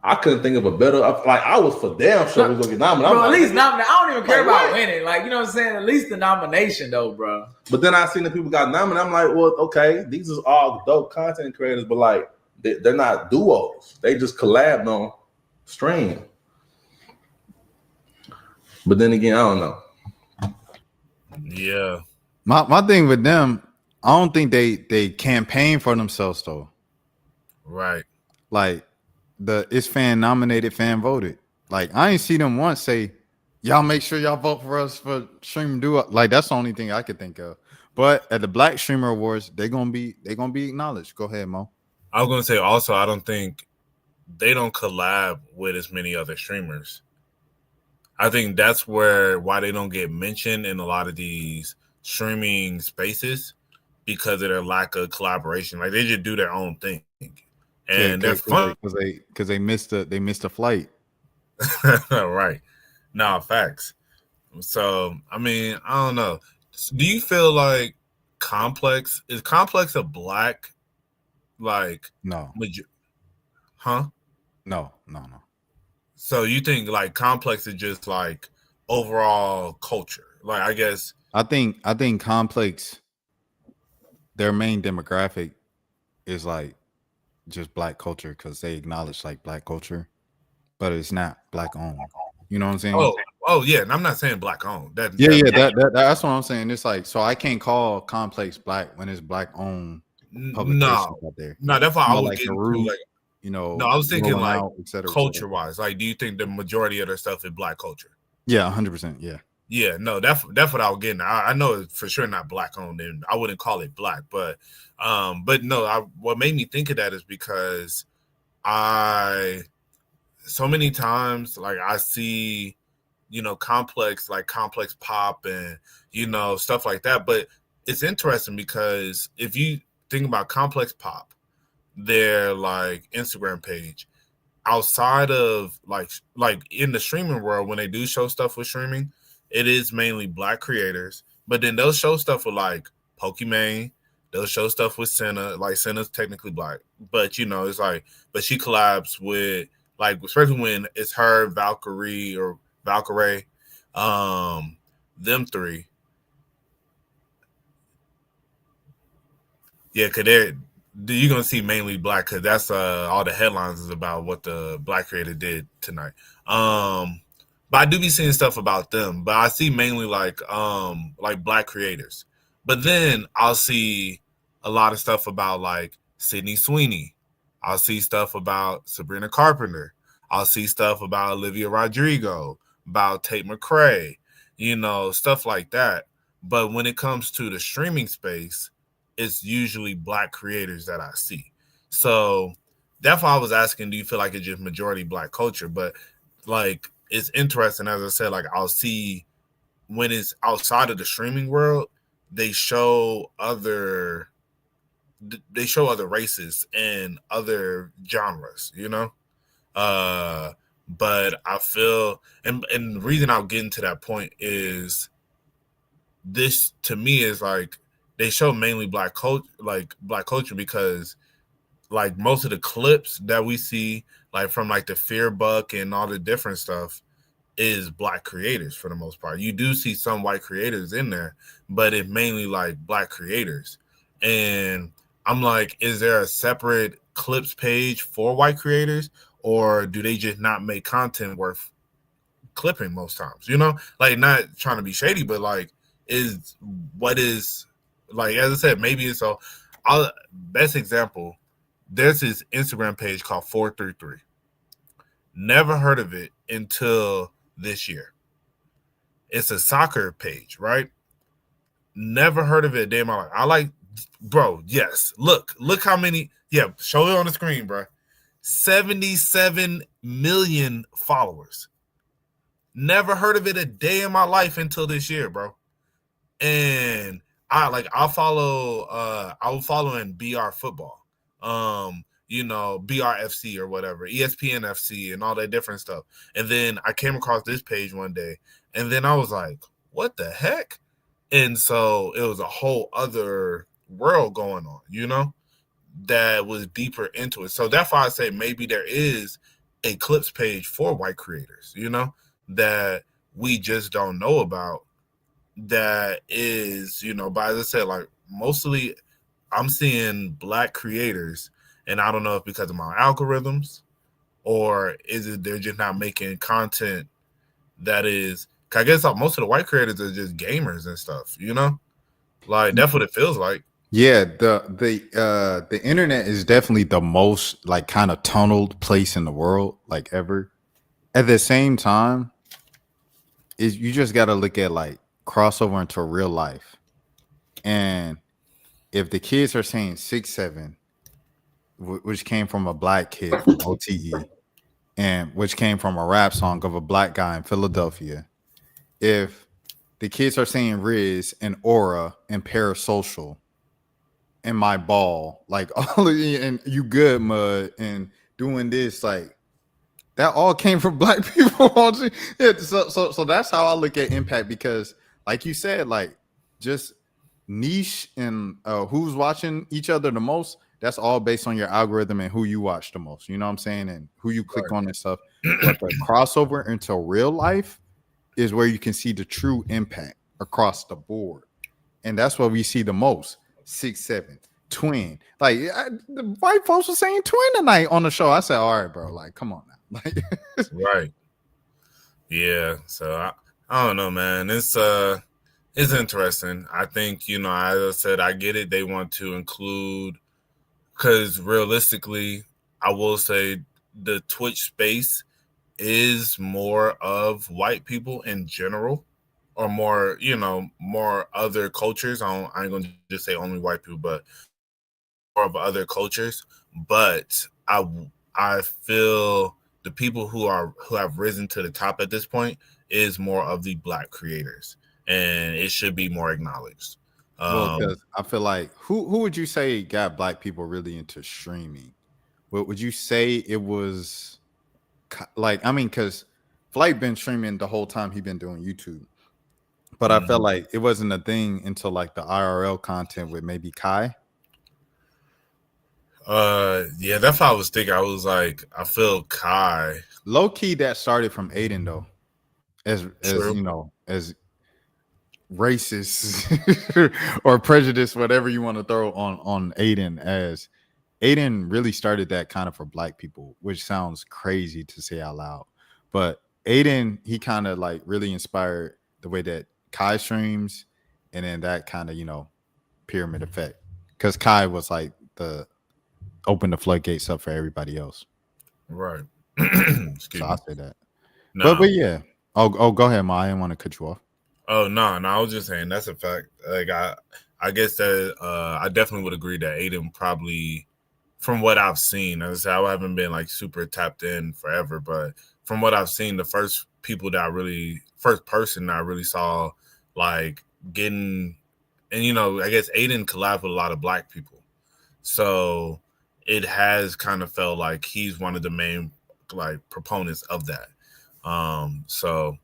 I couldn't think of a better. Like I was for damn sure we was gonna get nominated. Bro, at least nominated. I don't even care about winning. Like you know what I'm saying. At least the nomination though, bro. But then I seen the people got nominated. I'm like, well, okay, these are all dope content creators, but like they're not duos. They just collabed on stream. But then again, I don't know. Yeah. My thing with them, I don't think they campaign for themselves though. Right. Like it's fan nominated, fan voted. Like I ain't see them once say, y'all make sure y'all vote for us for Stream Duo. Like that's the only thing I could think of. But at the Black Streamer Awards, they're gonna be acknowledged. Go ahead, Mo. I was gonna say also, I don't think they don't collab with as many other streamers. I think that's why they don't get mentioned in a lot of these streaming spaces because of their lack of collaboration. Like they just do their own thing, and they're fun because they missed a flight. Right. No, facts. So I mean, I don't know. Do you feel like Complex is a black like no huh? No. So you think like Complex is just like overall culture? Like I guess I think Complex, their main demographic is like just black culture because they acknowledge like black culture, but it's not black owned. You know what I'm saying? Oh yeah, and I'm not saying black owned. That's what I'm saying. It's like so I can't call Complex black when it's black owned publications out there. No, that's why I was like getting to like no, I was thinking like culture et wise. Like, do you think the majority of their stuff is black culture? Yeah, 100%. Yeah. Yeah, no, that's what I was getting. I know it's for sure not black owned, and I wouldn't call it black, but no, what made me think of that is because so many times like I see, complex pop and stuff like that. But it's interesting because if you think about complex pop, their like Instagram page, outside of like in the streaming world, when they do show stuff with streaming, it is mainly black creators. But then they'll show stuff with like Pokimane. They'll show stuff with Senna. Like Senna's technically black, but it's like, but she collabs with like, especially when it's her, Valkyrie or Valkyrie, them three. Yeah, cause you're gonna see mainly black because that's all the headlines is about what the black creator did tonight. But I do be seeing stuff about them, but I see mainly like black creators. But then I'll see a lot of stuff about like Sydney Sweeney. I'll see stuff about Sabrina Carpenter. I'll see stuff about Olivia Rodrigo, about Tate McRae, stuff like that. But when it comes to the streaming space, it's usually black creators that I see. So that's why I was asking, do you feel like it's just majority black culture? But like, it's interesting, as I said, like I'll see when it's outside of the streaming world, they show other races and other genres, but I feel, and the reason I'll get into that point is this to me is like, they show mainly black culture because like most of the clips that we see, like from like the Fear Buck and all the different stuff, is black creators for the most part. You do see some white creators in there, but it's mainly like black creators. And I'm like, is there a separate clips page for white creators, or do they just not make content worth clipping most times? Like, not trying to be shady, but like, like, as I said, maybe it's best example, there's this Instagram page called 433. Never heard of it until this year. It's a soccer page, right? Never heard of it a day in my life. I like, bro, yes. Look how many, show it on the screen, bro. 77 million followers. Never heard of it a day in my life until this year, bro. And I'll follow in BR football, BRFC or whatever, ESPN FC and all that different stuff. And then I came across this page one day, and then I was like, what the heck? And so it was a whole other world going on, that was deeper into it. So that's why I say maybe there is a clips page for white creators, you know, that we just don't know about. That is, you know, but as I said, like mostly I'm seeing black creators, and I don't know if because of my algorithms or is it they're just not making content that is. I guess most of the white creators are just gamers and stuff, you know, like that's what it feels like. Yeah, the internet is definitely the most like kind of tunneled place in the world, like ever. At the same time, is you just got to look at like crossover into real life, and if the kids are saying 6'7", which came from a black kid from OTE, and which came from a rap song of a black guy in Philadelphia, if the kids are saying Riz and Aura and Parasocial and my ball, like all of you, and you good mud and doing this, like that all came from black people. Yeah, so that's how I look at impact, because like you said, like just niche and who's watching each other the most, that's all based on your algorithm and who you watch the most, you know what I'm saying, and who you click on and stuff. But the crossover into real life is where you can see the true impact across the board, and that's what we see the most. 6'7", twin. Like the white folks were saying twin tonight on the show. I said, all right, bro, like come on now. Like Right. Yeah. So I don't know, man. It's interesting. I think, you know, as I said, I get it. They want to include, because realistically, I will say the Twitch space is more of white people in general, or more, you know, more other cultures. I ain't gonna just say only white people, but more of other cultures. But I feel the people who have risen to the top at this point is more of the black creators, and it should be more acknowledged. well, because I feel like who would you say got black people really into streaming? What would you say it was? Like, I mean, because Flight been streaming the whole time he been doing YouTube, but I felt like it wasn't a thing until like the IRL content with maybe Kai. Yeah, that's how I was thinking. I was like, I feel Kai. Low key that started from Aiden though, as you know, as racist or prejudice, whatever you want to throw on Aiden, as Aiden really started that kind of for black people, which sounds crazy to say out loud. But Aiden, he kind of like really inspired the way that Kai streams, and then that kind of, you know, pyramid effect. Because Kai was like the open the floodgates up for everybody else. Right. So I'll say that. No. But yeah. Oh, go ahead, Ma. I didn't want to cut you off. Oh no, I was just saying that's a fact. Like I guess that I definitely would agree that Aiden probably, from what I've seen, as I said, I haven't been like super tapped in forever, but from what I've seen, the first person that I really saw like getting, and you know, I guess Aiden collabed with a lot of black people, so it has kind of felt like he's one of the main like proponents of that. So,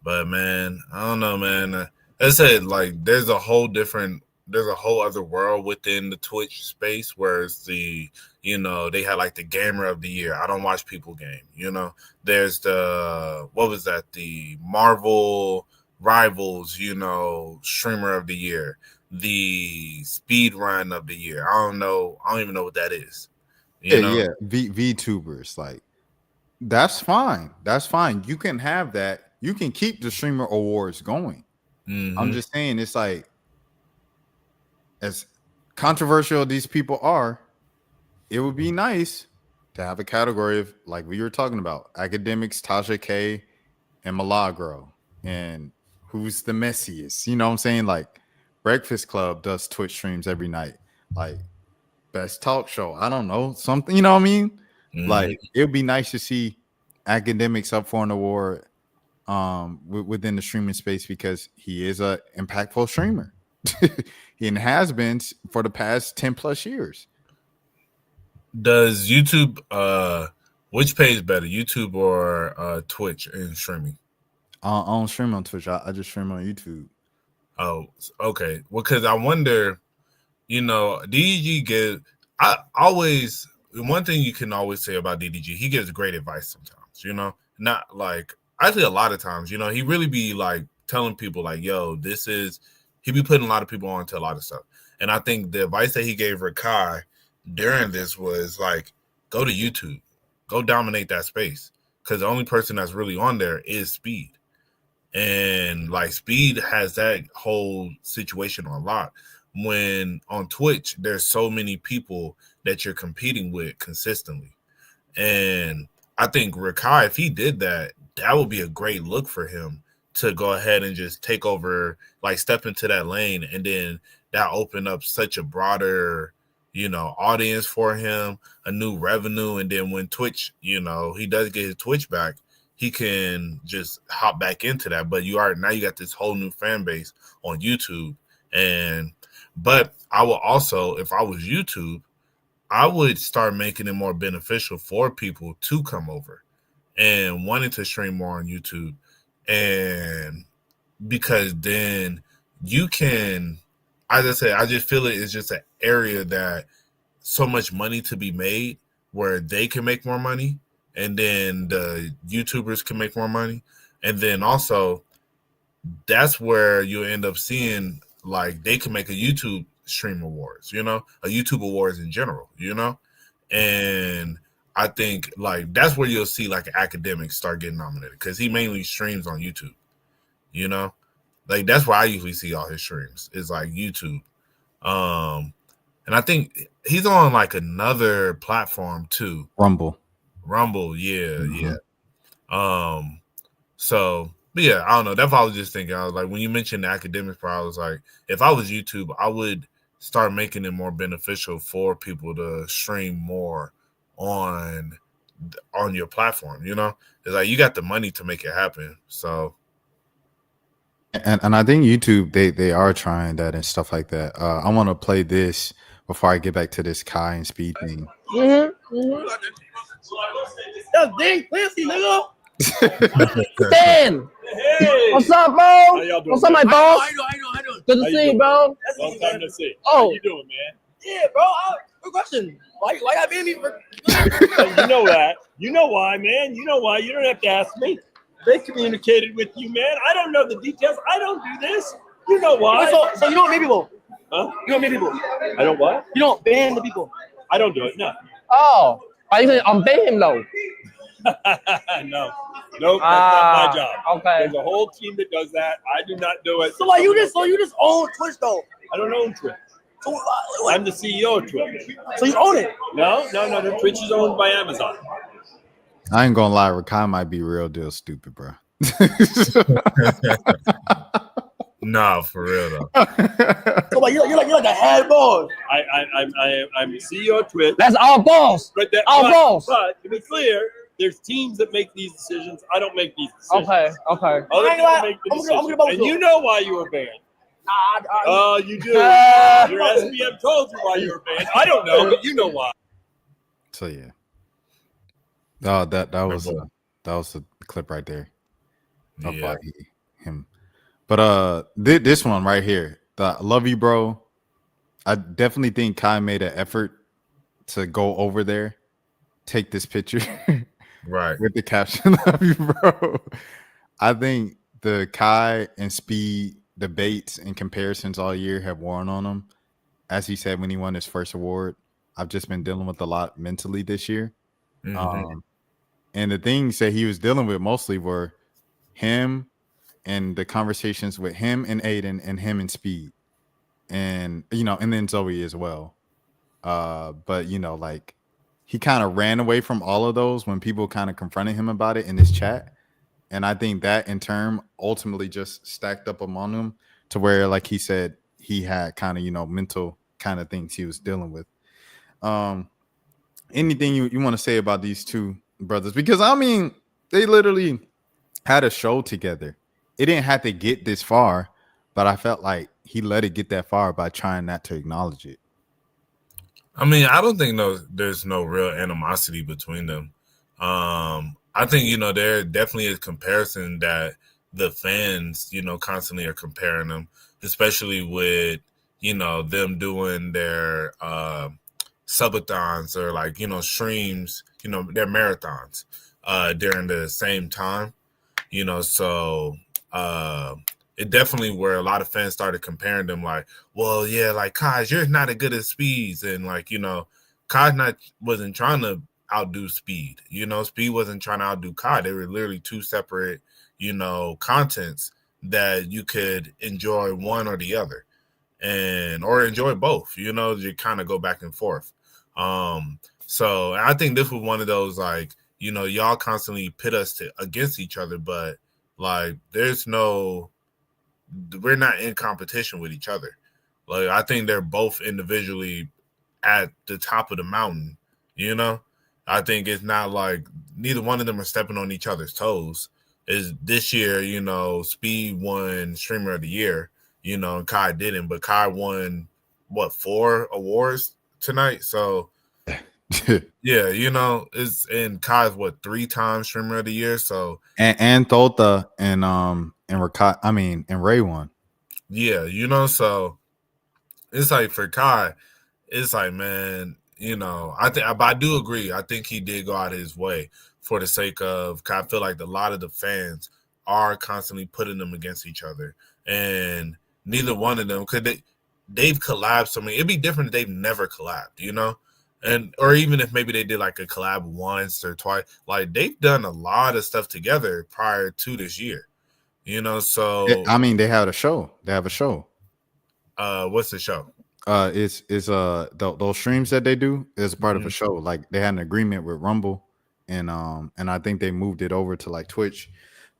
but man, I don't know, man. As I said, like there's a whole other world within the Twitch space where it's the, you know, they had like the gamer of the year. I don't watch people game, you know. There's the, what was that? The Marvel Rivals, you know, streamer of the year, the speed run of the year. I don't even know what that is. You know? Yeah. VTubers, like that's fine. That's fine. You can have that. You can keep the streamer awards going. I'm just saying, it's like, as controversial these people are, it would be nice to have a category of, like we were talking about, academics, Tasha K, and Milagro, and who's the messiest. You know what I'm saying? Like Breakfast Club does Twitch streams every night. Like best talk show. I don't know, something, you know what I mean? Like it would be nice to see academics up for an award within the streaming space, because he is a impactful streamer. And has been for the past 10 plus years. Does YouTube which pays better, YouTube or Twitch in streaming? I don't stream on Twitch. I just stream on YouTube. Oh, okay. Well, because I wonder, you know, I always, one thing you can always say about DDG, he gives great advice sometimes, you know, not like, actually a lot of times, you know, he really be like telling people like, yo, he be putting a lot of people on to a lot of stuff. And I think the advice that he gave Rakai during this was like, go to YouTube, go dominate that space. Because the only person that's really on there is Speed. And like Speed has that whole situation on lock. When on Twitch, there's so many people that you're competing with consistently. And I think Rakai, if he did that, that would be a great look for him to go ahead and just take over, like step into that lane. And then that opened up such a broader, you know, audience for him, a new revenue. And then when Twitch, you know, he does get his Twitch back, he can just hop back into that. But now you got this whole new fan base on YouTube. But I will also, if I was YouTube, I would start making it more beneficial for people to come over and wanting to stream more on YouTube. And because then you can, as I said, I just feel it's just an area that so much money to be made where they can make more money. And then the YouTubers can make more money. And then also that's where you end up seeing like they can make a YouTube stream awards, you know, a YouTube awards in general, you know? And I think like that's where you'll see like academics start getting nominated because he mainly streams on YouTube, you know? Like that's where I usually see all his streams is like YouTube. And I think he's on like another platform too. Rumble, yeah, yeah. So, but yeah, I don't know. That's what I was just thinking. I was like, when you mentioned the academics part, I was like, if I was YouTube, I would start making it more beneficial for people to stream more on your platform. You know, it's like you got the money to make it happen. So, and I think YouTube they are trying that and stuff like that. I want to play this before I get back to this Kai and Speed thing. That's Dean Clancy, nigga. Stan, hey. What's up, bro? What's up, my boss? I know. Good to see you, bro. Long time to see. Oh, how you doing, man? Yeah, bro. Good question. Why I been me for? You know that. You know why, man. You know why. You don't have to ask me. They communicated with you, man. I don't know the details. I don't do this. You know why. So you don't ban people? Huh? You don't ban people? I don't what? You don't ban the people? I don't do it. No. Oh, I think I'm ban him though. No, that's not my job. Okay. There's a whole team that does that. I do not do it. So like you just own Twitch though? I don't own Twitch. So, I'm the CEO of Twitch. So you own it? No. Twitch is owned by Amazon. I ain't gonna lie, Rakai might be real deal stupid, bro. nah, for real though. So like you're like the head boss. I'm the CEO of Twitch. That's our boss. But to be clear, there's teams that make these decisions. I don't make these decisions. Okay. Other people make the decisions. And you know why you were banned. Oh, you do. Your SPM told you why you were banned. I don't know, but you know why. So yeah. Oh, that was a clip right there. Yeah. Him. But this one right here, the love you, bro. I definitely think Kai made an effort to go over there, take this picture, right, with the caption "Love you, bro." I think the Kai and Speed debates and comparisons all year have worn on him. As he said when he won his first award, I've just been dealing with a lot mentally this year. Mm-hmm. And the things that he was dealing with mostly were him and the conversations with him and Aiden and him and Speed. And, you know, and then Zoe as well. But, you know, like he kind of ran away from all of those when people kind of confronted him about it in this chat. And I think that in turn ultimately just stacked up among him to where, like he said, he had kind of, you know, mental kind of things he was dealing with. Anything you want to say about these two brothers? Because I mean, they literally had a show together. It didn't have to get this far, but I felt like he let it get that far by trying not to acknowledge it. I mean, I don't think there's no real animosity between them. I think, you know, there definitely is comparison that the fans, you know, constantly are comparing them, especially with, you know, them doing their subathons or like, you know, streams, you know, their marathons during the same time, you know, so it definitely where a lot of fans started comparing them like, well, yeah, like Kaj, you're not as good as Speeds, and like, you know, Kaj wasn't trying to outdo Speed, you know, Speed wasn't trying to outdo Kaj. They were literally two separate, you know, contents that you could enjoy one or the other, and or enjoy both, you know, you kind of go back and forth. So I think this was one of those, like, you know, y'all constantly pit us against each other, but like we're not in competition with each other. Like, I think they're both individually at the top of the mountain, you know? I think it's not like neither one of them are stepping on each other's toes. Is this year, you know, Speed won Streamer of the Year, you know, and Kai didn't, but Kai won 4 awards tonight. So yeah, you know, and Kai's 3 times Streamer of the Year. So and Thota and Ray won. Yeah, you know, so it's like for Kai, it's like, man, you know, but I do agree. I think he did go out of his way for the sake of, I feel like a lot of the fans are constantly putting them against each other, and neither one of them they've collabed so many. It'd be different if they've never collabed, you know, or even if maybe they did like a collab once or twice. Like, they've done a lot of stuff together prior to this year, you know. So I mean, they have a show. They have a show. What's the show? It's those streams that they do is part of a show. Like, they had an agreement with Rumble, and I think they moved it over to like Twitch.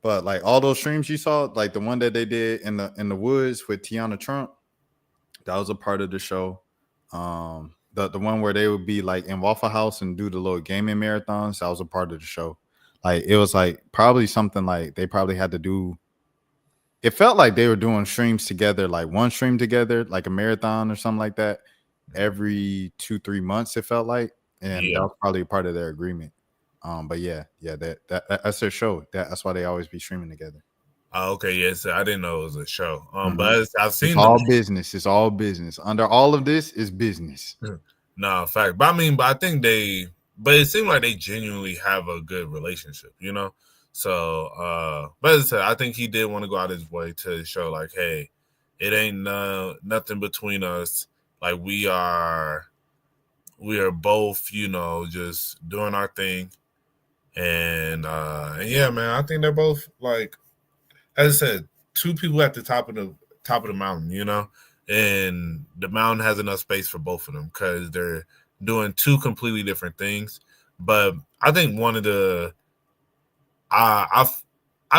But like all those streams you saw, like the one that they did in the woods with Tiana Trump, that was a part of the show. The one where they would be like in Waffle House and do the little gaming marathons, that was a part of the show. Like, it was like probably something like they probably had to do. It felt like they were doing streams together, like one stream together, like a marathon or something like that, every 2-3 months. It felt like, and that was probably part of their agreement. But yeah, that's their show. That's why they always be streaming together. Oh, okay, yes, I didn't know it was a show. But I've seen it's all business. It's all business. Under all of this is business. No, fact. But I think but it seemed like they genuinely have a good relationship, you know. So, but as I said, I think he did want to go out his way to show, like, hey, it ain't nothing between us. Like, we are both, you know, just doing our thing. And yeah, man, I think they're both, like, as I said, two people at the top of the mountain, you know, and the mountain has enough space for both of them because they're doing two completely different things. But I think one of the I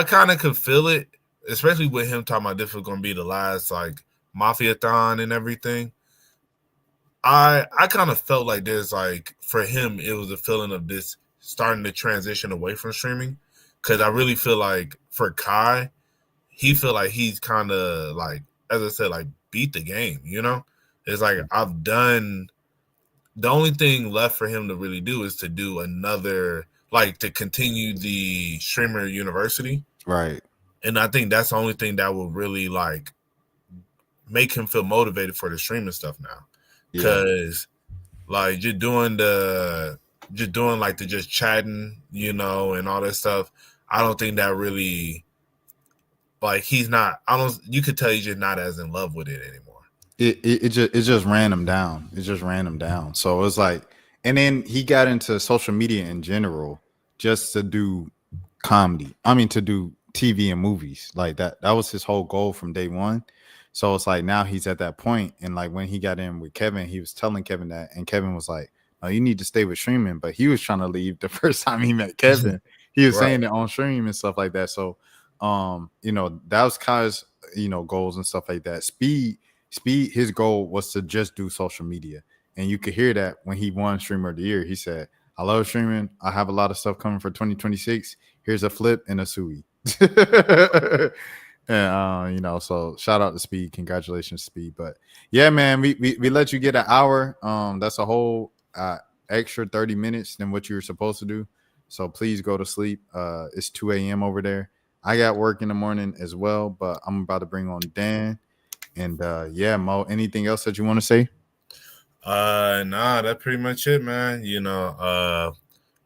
kind of could feel it, especially with him talking about this was going to be the last like Mafia-thon and everything. I kind of felt like there's like, for him, it was a feeling of this starting to transition away from streaming, because I really feel like for Kai, he feel like he's kind of like, as I said, like beat the game, you know? It's like I've done, the only thing left for him to really do is to do another, like to continue the streamer university. Right. And I think that's the only thing that will really like make him feel motivated for the streaming stuff now. Because like just doing like the just chatting, you know, and all that stuff, I don't think that really, like, you could tell he's just not as in love with it anymore. It just ran him down. It just ran him down. So it was like, and then he got into social media in general just to do comedy. I mean, to do TV and movies like that. That was his whole goal from day one. So it's like now he's at that point, and like when he got in with Kevin, he was telling Kevin that, and Kevin was like, "No, you need to stay with streaming." But he was trying to leave the first time he met Kevin. He was saying it on stream and stuff like that. So, you know, that was Kai's, you know, goals and stuff like that. Speed, his goal was to just do social media, and you could hear that when he won Streamer of the Year. He said, "I love streaming. I have a lot of stuff coming for 2026. Here's a flip and a Sui." And you know, so shout out to Speed, congratulations, Speed. But yeah, man, we let you get an hour. That's a whole extra 30 minutes than what you were supposed to do. So please go to sleep. It's 2 a.m. over there. I got work in the morning as well, but I'm about to bring on Dan. And yeah, Mo, anything else that you want to say? Nah, that's pretty much it, man.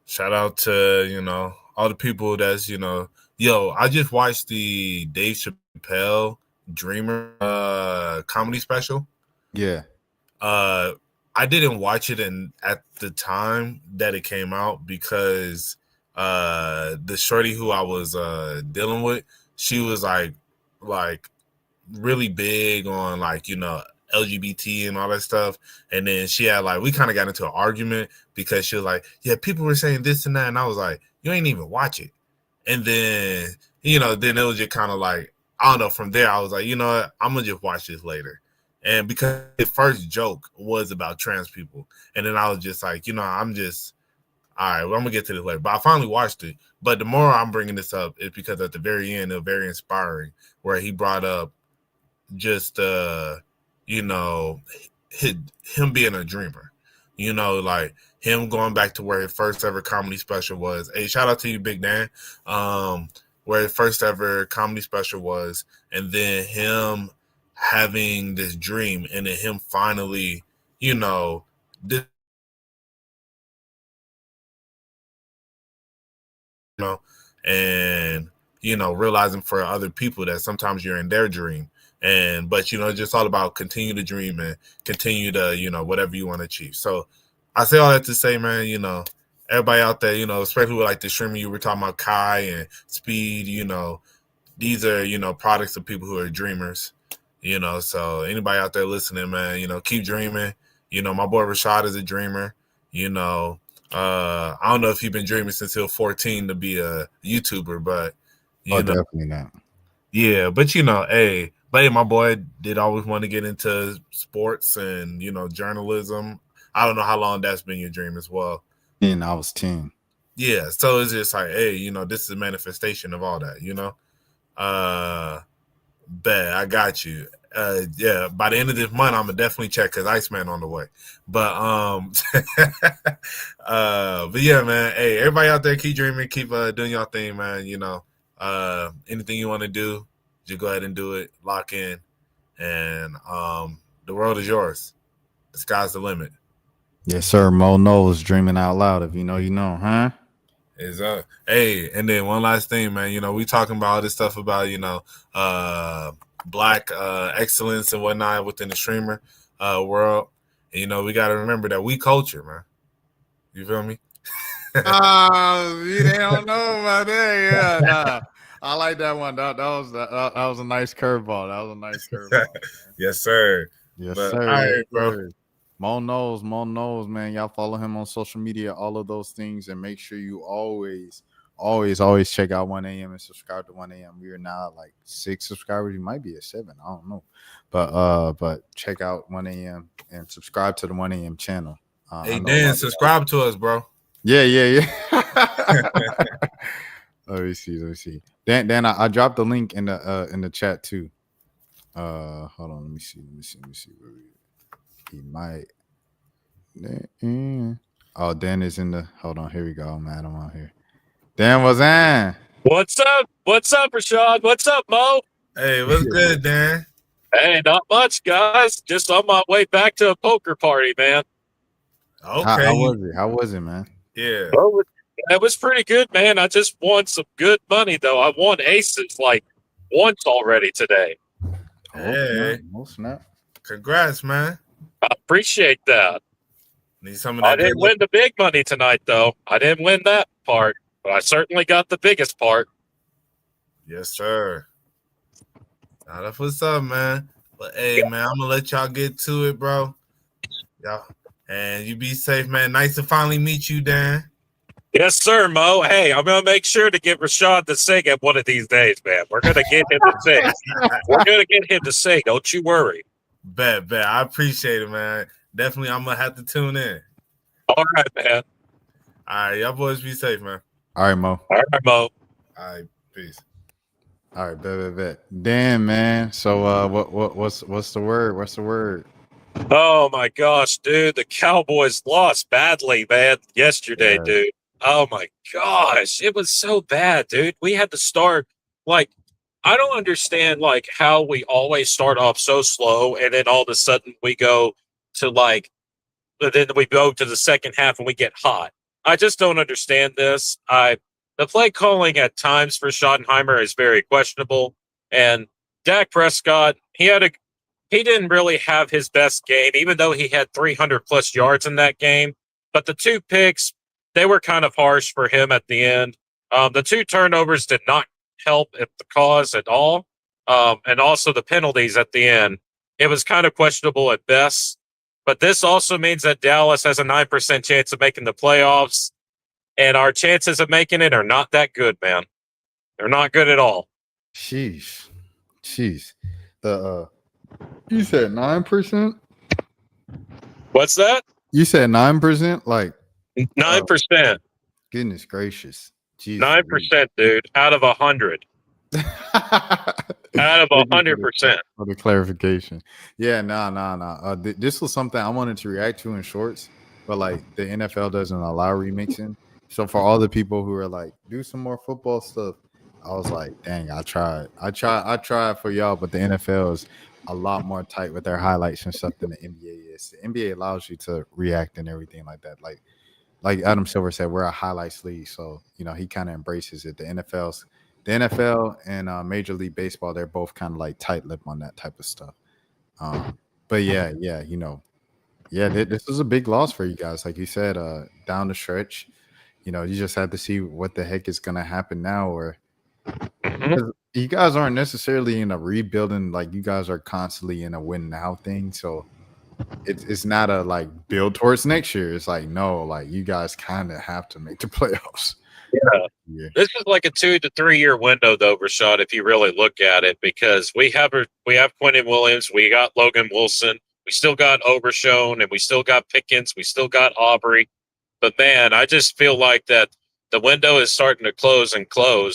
Shout out to, all the people that's, I just watched the Dave Chappelle Dreamer comedy special. Yeah. I didn't watch it at the time that it came out because the shorty who I was dealing with, she was like really big on LGBT and all that stuff. And then she had we kind of got into an argument because she was like, yeah, people were saying this and that. And I was like, you ain't even watch it. And then, then it was just kind of I don't know, from there, I was like, you know what, I'm going to just watch this later. And because the first joke was about trans people. And then I was just like, I'm just, all right, well, I'm going to get to this later. But I finally watched it. But the more I'm bringing this up is because at the very end, it was very inspiring, where he brought up just, him being a dreamer. Him going back to where his first ever comedy special was. Hey, shout out to you, Big Dan. Where his first ever comedy special was, and then him having this dream, and then him finally, and realizing for other people that sometimes you're in their dream, but it's just all about continue to dream and continue to whatever you want to achieve. So I say all that to say, man, everybody out there, especially with the streaming, you were talking about Kai and Speed, these are products of people who are dreamers. So anybody out there listening, man, keep dreaming. My boy Rashad is a dreamer. I don't know if he's been dreaming since he was 14 to be a YouTuber, but definitely not. Yeah, but hey, my boy did always want to get into sports and journalism. I don't know how long that's been your dream as well. And I was 10. Yeah, so it's just hey, this is a manifestation of all that, Bet I got you. Yeah, by the end of this month, I'm gonna definitely check because Iceman on the way. But but yeah, man. Hey, everybody out there, keep dreaming, keep doing your thing, man. Anything you want to do, just go ahead and do it. Lock in, and the world is yours. The sky's the limit. Yes, sir. Mo knows, dreaming out loud. If you know, huh? Is hey, and then one last thing, man. We talking about all this stuff about Black excellence and whatnot within the streamer world. And, we got to remember that we culture, man. You feel me? They don't know about that. Yeah, nah. I like that one. That was a nice curveball. That was a nice curveball. Yes, sir. Yes, but, sir. All right, bro. Mo knows, man. Y'all follow him on social media, all of those things, and make sure you always check out 1 a.m. and subscribe to 1 a.m. We are now at 6 subscribers. You might be at 7. I don't know, but check out 1 a.m. and subscribe to the 1 a.m. channel. Hey, Dan, subscribe to us, bro. Yeah. Let me see. Dan, I dropped the link in the chat too. Hold on, let me see. He might. Oh, Dan is in the. Hold on, here we go, man. I'm on here. Dan was in. What's up? What's up, Rashad? What's up, Mo? Hey, what's good, Dan? Hey, not much, guys. Just on my way back to a poker party, man. Okay. How was it, man? Yeah. Well, it was pretty good, man. I just won some good money, though. I won aces once already today. Hey. Oh, snap. Congrats, man. I appreciate that. Need some of that. I didn't win the big money tonight, though. I didn't win that part, but I certainly got the biggest part. Yes, sir. Now that's what's up, man. But hey, man, I'm gonna let y'all get to it, bro. Y'all, and you be safe, man. Nice to finally meet you, Dan. Yes, sir, Mo. Hey, I'm gonna make sure to get Rashad to sing at one of these days, man. We're gonna get him to sing. We're gonna get him to sing. Don't you worry. Bet. I appreciate it, man. Definitely, I'm gonna have to tune in. All right, man. All right, y'all boys be safe, man. All right, Mo. All right, Mo. All right, peace. All right, bet. Damn, man. So, what's the word? What's the word? Oh my gosh, dude! The Cowboys lost badly, man, yesterday, dude. Oh my gosh, it was so bad, dude. We had to start I don't understand how we always start off so slow and then all of a sudden we go to but then we go to the second half and we get hot. I just don't understand this. The play calling at times for Schottenheimer is very questionable. And Dak Prescott, he didn't really have his best game, even though he had 300 plus yards in that game. But the 2 picks, they were kind of harsh for him at the end. The 2 turnovers did not help the cause at all. And also the penalties at the end. It was kind of questionable at best. But this also means that Dallas has a 9% chance of making the playoffs. And our chances of making it are not that good, man. They're not good at all. Sheesh. You said 9%? What's that? You said 9%? Like 9%. Goodness gracious. 9%, dude, out of 100. Out of 100%. For the clarification. Yeah, no. This was something I wanted to react to in shorts, but like the NFL doesn't allow remixing. So for all the people who are like, do some more football stuff, I was like, dang, I tried for y'all, but the NFL is a lot more tight with their highlights and stuff than the NBA is. The NBA allows you to react and everything like that. Like Adam Silver said, we're a highlights league, so he kind of embraces it. The NFL and Major League Baseball, they're both kind of like tight-lipped on that type of stuff. But yeah, this was a big loss for you guys. Like you said, down the stretch, you just have to see what the heck is going to happen now. Or you guys aren't necessarily in a rebuilding, like you guys are constantly in a win now thing. So it's not a like build towards next year. It's like, no, like you guys kind of have to make the playoffs. Yeah. This is like a 2 to 3 year window, though, Rashad, if you really look at it, because we have Quentin Williams, we got Logan Wilson, we still got Overshone, and we still got Pickens, we still got Aubrey. But man, I just feel like that the window is starting to close,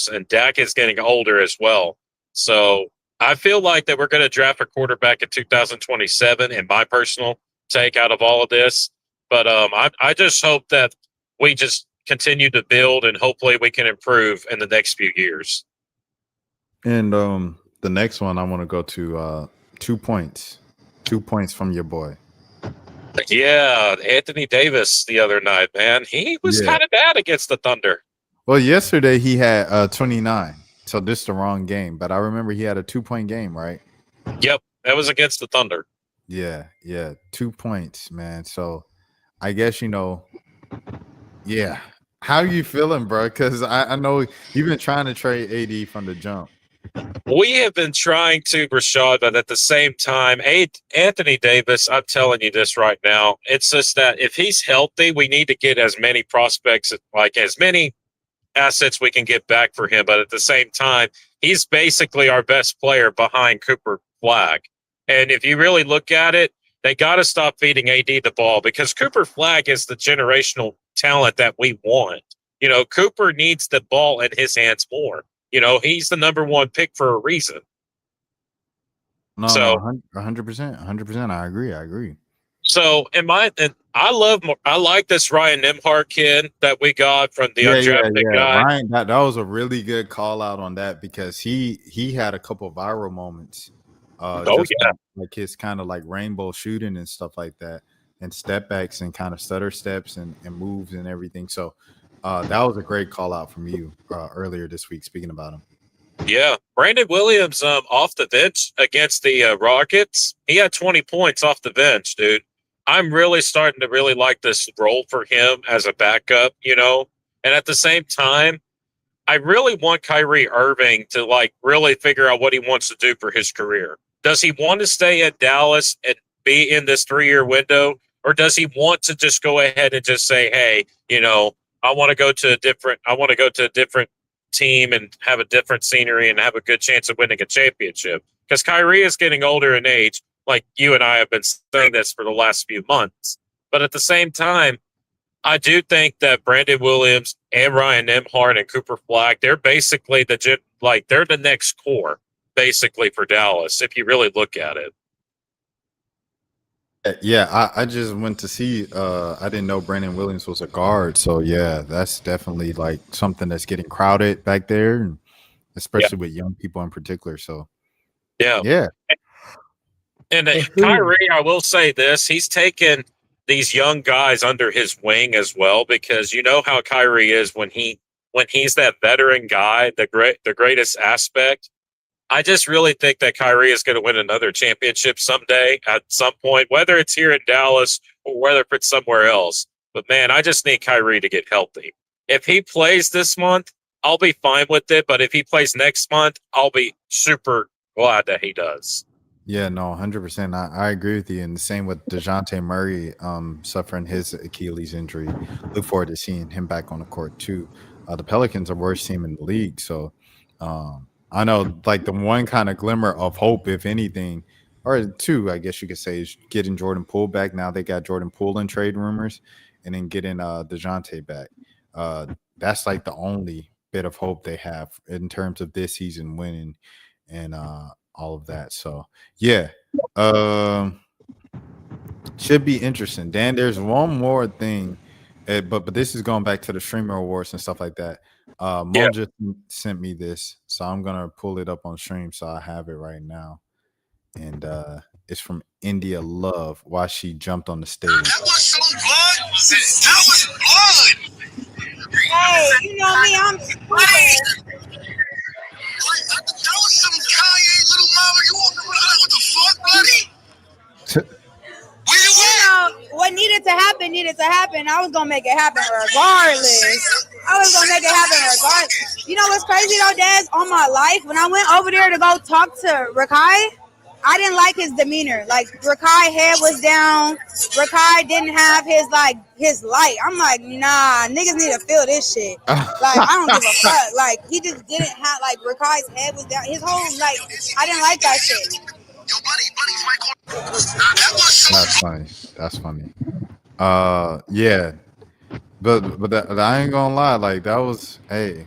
and Dak is getting older as well. So I feel like that we're going to draft a quarterback in 2027, in my personal take out of all of this. But I just hope that we just continue to build, and hopefully we can improve in the next few years. And the next one I want to go to 2 points. 2 points from your boy. Yeah, Anthony Davis the other night, man. He was kind of bad against the Thunder. Well, yesterday he had 29. So this is the wrong game, but I remember he had a 2-point game, right? Yep, that was against the Thunder. Yeah, 2 points, man. So I guess yeah. How are you feeling, bro? Because I know you've been trying to trade AD from the jump. We have been trying to, Rashad, but at the same time, Anthony Davis, I'm telling you this right now, it's just that if he's healthy, we need to get as many prospects, like as many assets we can get back for him. But at the same time, he's basically our best player behind Cooper Flagg. And if you really look at it, they got to stop feeding AD the ball, because Cooper Flagg is the generational talent that we want. Cooper needs the ball in his hands more. He's the number 1 pick for a reason. No, 100%. I agree. So, I like this Ryan Nembhard kid that we got from the undrafted guy. Ryan, that was a really good call out on that, because he had a couple viral moments. Like his kind of like rainbow shooting and stuff like that, and step backs and kind of stutter steps and moves and everything. So that was a great call out from you earlier this week, speaking about him. Yeah, Brandon Williams off the bench against the Rockets, he had 20 points off the bench, dude. I'm really starting to really like this role for him as a backup, and at the same time, I really want Kyrie Irving to like really figure out what he wants to do for his career. Does he want to stay at Dallas and be in this 3-year window, or does he want to just go ahead and just say, hey, I want to go to a different team and have a different scenery and have a good chance of winning a championship? Because Kyrie is getting older in age, like you and I have been saying this for the last few months. But at the same time, I do think that Brandon Williams and Ryan Nembhard and Cooper Flagg, they're basically they're the next core, basically, for Dallas, if you really look at it. Yeah, I just went to see. I didn't know Brandon Williams was a guard, so yeah, that's definitely like something that's getting crowded back there, and especially with young people in particular. So yeah. And Kyrie, I will say this: he's taken these young guys under his wing as well, because you know how Kyrie is when he's that veteran guy, the greatest aspect. I just really think that Kyrie is going to win another championship someday at some point, whether it's here in Dallas or whether it's somewhere else. But man, I just need Kyrie to get healthy. If he plays this month, I'll be fine with it. But if he plays next month, I'll be super glad that he does. Yeah, no, 100%. I agree with you. And the same with DeJounte Murray suffering his Achilles injury. Look forward to seeing him back on the court too. The Pelicans are worst team in the league. So I know like the one kind of glimmer of hope, if anything, or two, I guess you could say, is getting Jordan Poole back. Now they got Jordan Poole in trade rumors, and then getting DeJounte back. That's like the only bit of hope they have in terms of this season winning and all of that. So yeah, should be interesting. Dan, there's one more thing, but this is going back to the streamer awards and stuff like that. Mo just sent me this, so I'm gonna pull it up on stream, so I have it right now. And it's from India Love. Why she jumped on the stage. That was some blood. That was blood. Hey, you know me, I'm stupid. That was some Kanye little mama. You what the fuck, buddy? Where you You know, what needed to happen. I was gonna make it happen regardless. You know what's crazy though, Daz? On my life, when I went over there to go talk to Rakai, I didn't like his demeanor. Like Rakai head was down. Rakai didn't have his light. I'm like, nah, niggas need to feel this shit. Like I don't give a fuck. Like he just didn't have like Rakai's head was down. His whole like I didn't like that shit. That's funny. Yeah. But I ain't gonna lie, like that was I'm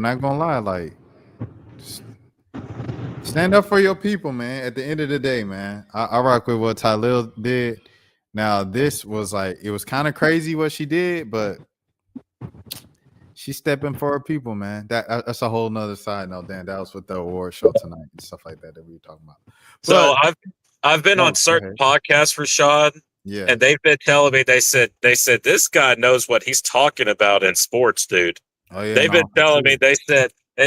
not gonna lie, like stand up for your people, man. At the end of the day, man. I rock with what Tylil did. Now this was like it was kind of crazy what she did, but she's stepping for her people, man. That's a whole nother side note, Dan. That was with the award show tonight and stuff like that we were talking about. So I've been on certain podcasts for Shad. Yeah. And they've been telling me, they said this guy knows what he's talking about in sports, dude. Oh, yeah, they've been telling me, they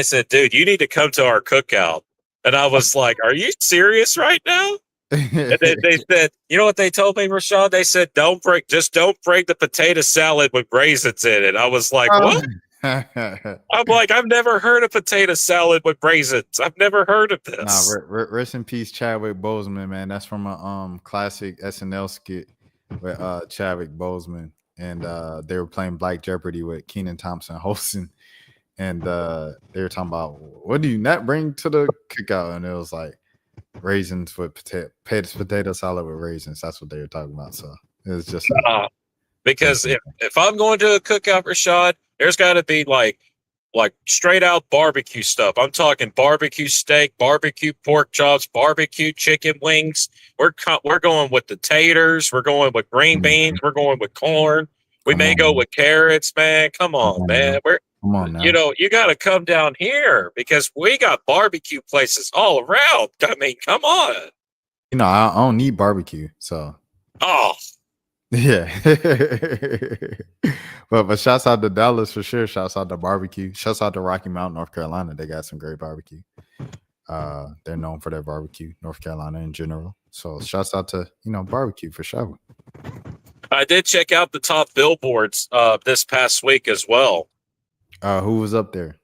said, dude, you need to come to our cookout. And I was like, are you serious right now? And they said, you know what they told me, Rashad? They said, don't break the potato salad with raisins in it. I was like, what? I'm like, I've never heard of potato salad with raisins. I've never heard of this. Nah, rest in peace, Chadwick Boseman, man. That's from a classic SNL skit with Chadwick Boseman, and they were playing Black Jeopardy with Kenan Thompson hosting, and they were talking about what do you not bring to the cookout, and it was like raisins with potato salad with raisins. That's what they were talking about. So it was just because if I'm going to a cookout, Rashad, there's got to be like straight out barbecue stuff. I'm talking barbecue steak, barbecue pork chops, barbecue chicken wings. We're going with the taters. We're going with green beans. We're going with corn. We may go with carrots, man. Come on, man. Come on now. You know, you got to come down here because we got barbecue places all around. I mean, come on. You know, I don't need barbecue, so. Oh. Yeah. but shouts out to Dallas for sure. Shouts out to barbecue. Shouts out to Rocky Mount, North Carolina. They got some great barbecue. They're known for their barbecue, North Carolina in general. So shouts out to, barbecue for sure. I did check out the top billboards this past week as well. Who was up there?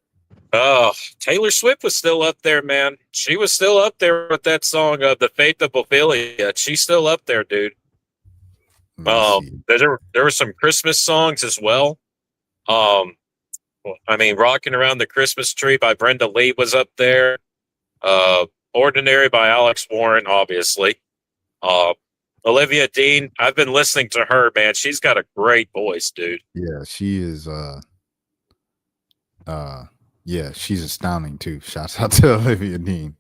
Taylor Swift was still up there, man. She was still up there with that song of The Faith of Ophelia. She's still up there, dude. There were some Christmas songs as well. I mean, Rocking Around the Christmas Tree by Brenda Lee was up there. Ordinary by Alex Warren, obviously. Olivia Dean, I've been listening to her, man. She's got a great voice, dude. Yeah, she is. Yeah, she's astounding too. Shouts out to Olivia Dean.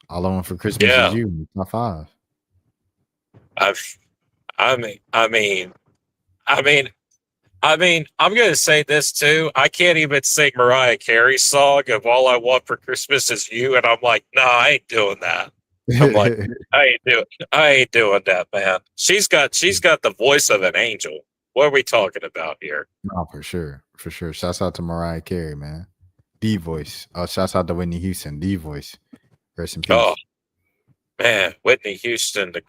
All I Want for Christmas is You, top 5. I'm gonna say this too. I can't even sing Mariah Carey's song of All I Want for Christmas Is You, and I'm like, nah, I ain't doing that. I'm like, I ain't doing that, man. She's got the voice of an angel. What are we talking about here? No, for sure. Shouts out to Mariah Carey, man. The voice. Shouts out to Whitney Houston, the voice. Rest in peace. Oh man, Whitney Houston, the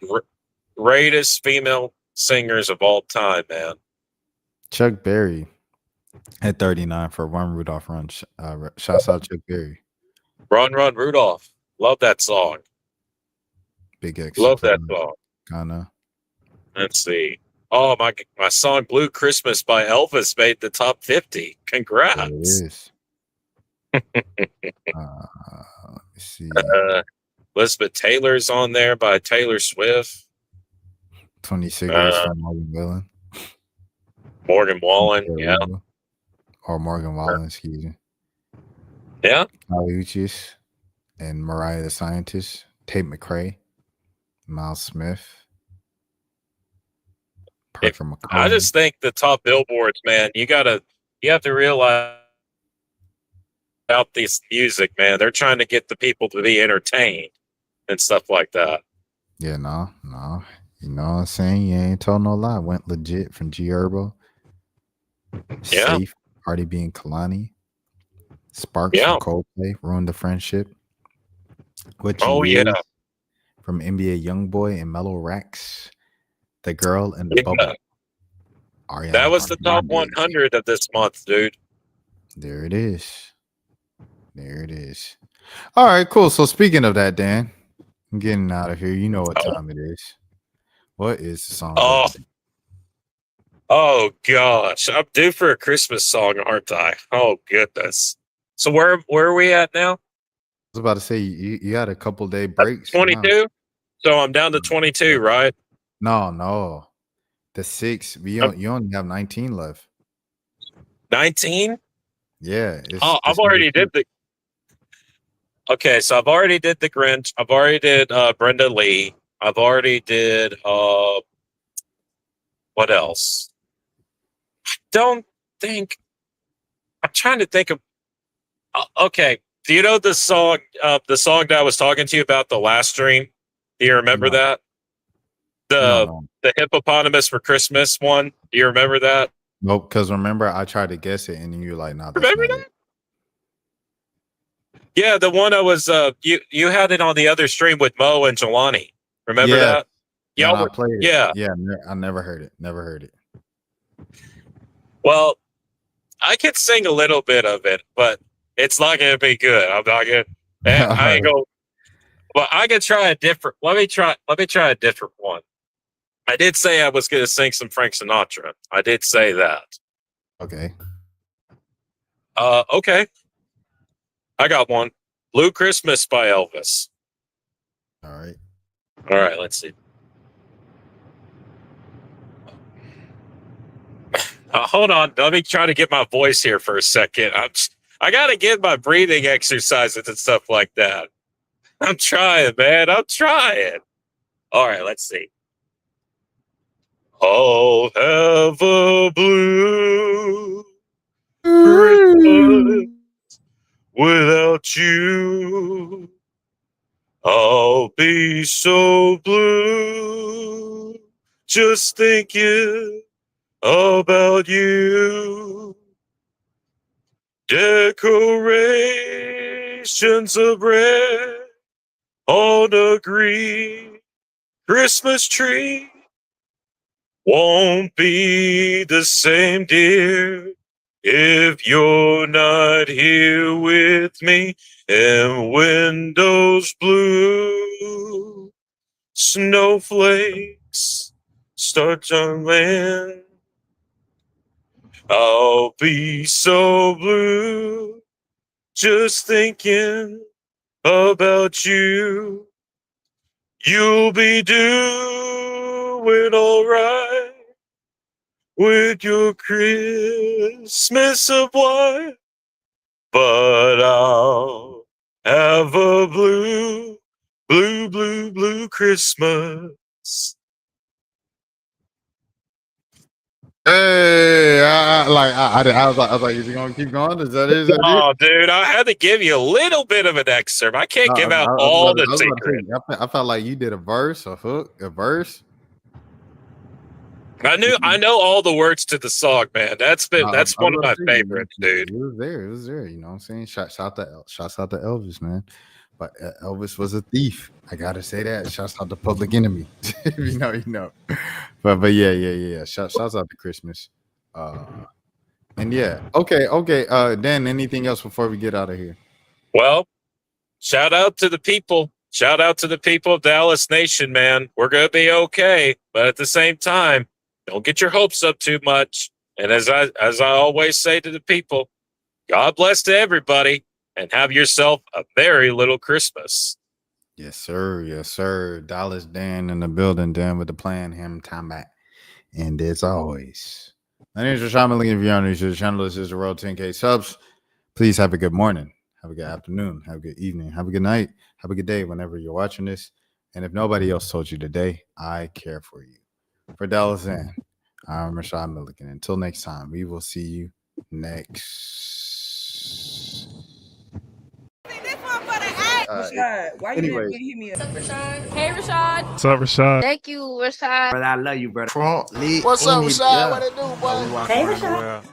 greatest female singers of all time, man. Chuck Berry at 39 for Run Rudolph Run. Shouts out Chuck Berry. Run Rudolph. Love that song. Big X. Love that song. Kinda. Let's see. Oh, my song Blue Christmas by Elvis made the top 50. Congrats. There it is. Let's see. Elizabeth Taylor's on there by Taylor Swift. 20 cigarettes from Morgan Wallen. Morgan Wallen, yeah. Or Morgan Wallen, excuse me. Yeah. Kali Uchis and Mariah the Scientist. Tate McRae. Miles Smith. I just think the top billboards, man, you have to realize about this music, man. They're trying to get the people to be entertained and stuff like that. Yeah, no. You know what I'm saying? You ain't told no lie. Went legit from G Herbo. Yeah. Safe. Cardi B and Kalani. Sparks from Coldplay. Ruined the Friendship. What you Is from NBA Youngboy and Mellow Rax. The Girl in the Bubble. Ariana that was the top 100 of this month, dude. There it is. All right, cool. So speaking of that, Dan, I'm getting out of here. You know what time it is. What is the song? Oh gosh, I'm due for a Christmas song, aren't I? Oh goodness. So where are we at now? I was about to say you had a couple day breaks. 22. So I'm down to 22, right? No. The 6. You only have 19 left. 19? Yeah. I've already did the. Okay, so I've already did the Grinch. I've already did Brenda Lee. I've already did what else? I'm trying to think of. Okay, do you know the song that I was talking to you about the last stream? Do you remember that? The hippopotamus for Christmas one. Do you remember that? Nope, because remember I tried to guess it and you're like, nah, remember that? Yeah, the one I was you had it on the other stream with Mo and Jelani. Remember that? Yeah, I played it. Yeah. Yeah, I never heard it. Well, I could sing a little bit of it, but it's not gonna be good. I'm not gonna I ain't go. Well, I could try a different. Let me try a different one. I did say I was going to sing some Frank Sinatra. I did say that. Okay. Okay. I got one. Blue Christmas by Elvis. All right. Let's see. Hold on. Let me try to get my voice here for a second. I got to get my breathing exercises and stuff like that. I'm trying, man. I'm trying. All right, let's see. I'll have a blue Christmas without you. I'll be so blue just thinking about you. Decorations of red on a green Christmas tree won't be the same, dear, if you're not here with me. And windows blue, snowflakes start to land. I'll be so blue just thinking about you. You'll be doing all right with your Christmas of white, but I'll have a blue Christmas. Hey, was like, is he gonna keep going? Is that it? Oh, dude, I had to give you a little bit of an excerpt. I can't give out all the secrets. I felt like you did a verse, a hook, a verse. I know all the words to the song, man. That's one of my favorites, dude. It was there. You know what I'm saying? Shouts out to Elvis, man. But Elvis was a thief. I gotta say that. Shouts out to Public Enemy. If you know. But yeah. Shouts out to Christmas. And yeah. Okay. Dan, anything else before we get out of here? Well, shout out to the people. Shout out to the people of Dallas Nation, man. We're gonna be okay, but at the same time, don't get your hopes up too much. And as I always say to the people, God bless to everybody and have yourself a very little Christmas. Yes, sir. Dallas Dan in the building, Dan with the plan, him time back. And as always, my name is Rashad Milligan. If you're on the channel, this is the World 10K subs. Please have a good morning, have a good afternoon, have a good evening, have a good night, have a good day whenever you're watching this. And if nobody else told you today, I care for you. For Dallas Dan, I'm Rashad Milligan. Until next time, we will see you next. Rashad, why you didn't hit me up? What's up, Rashad? Hey, Rashad. What's up, Rashad? Thank you, Rashad. Brother, I love you, brother. What's up, Rashad? What it do, boy? Hey, Rashad.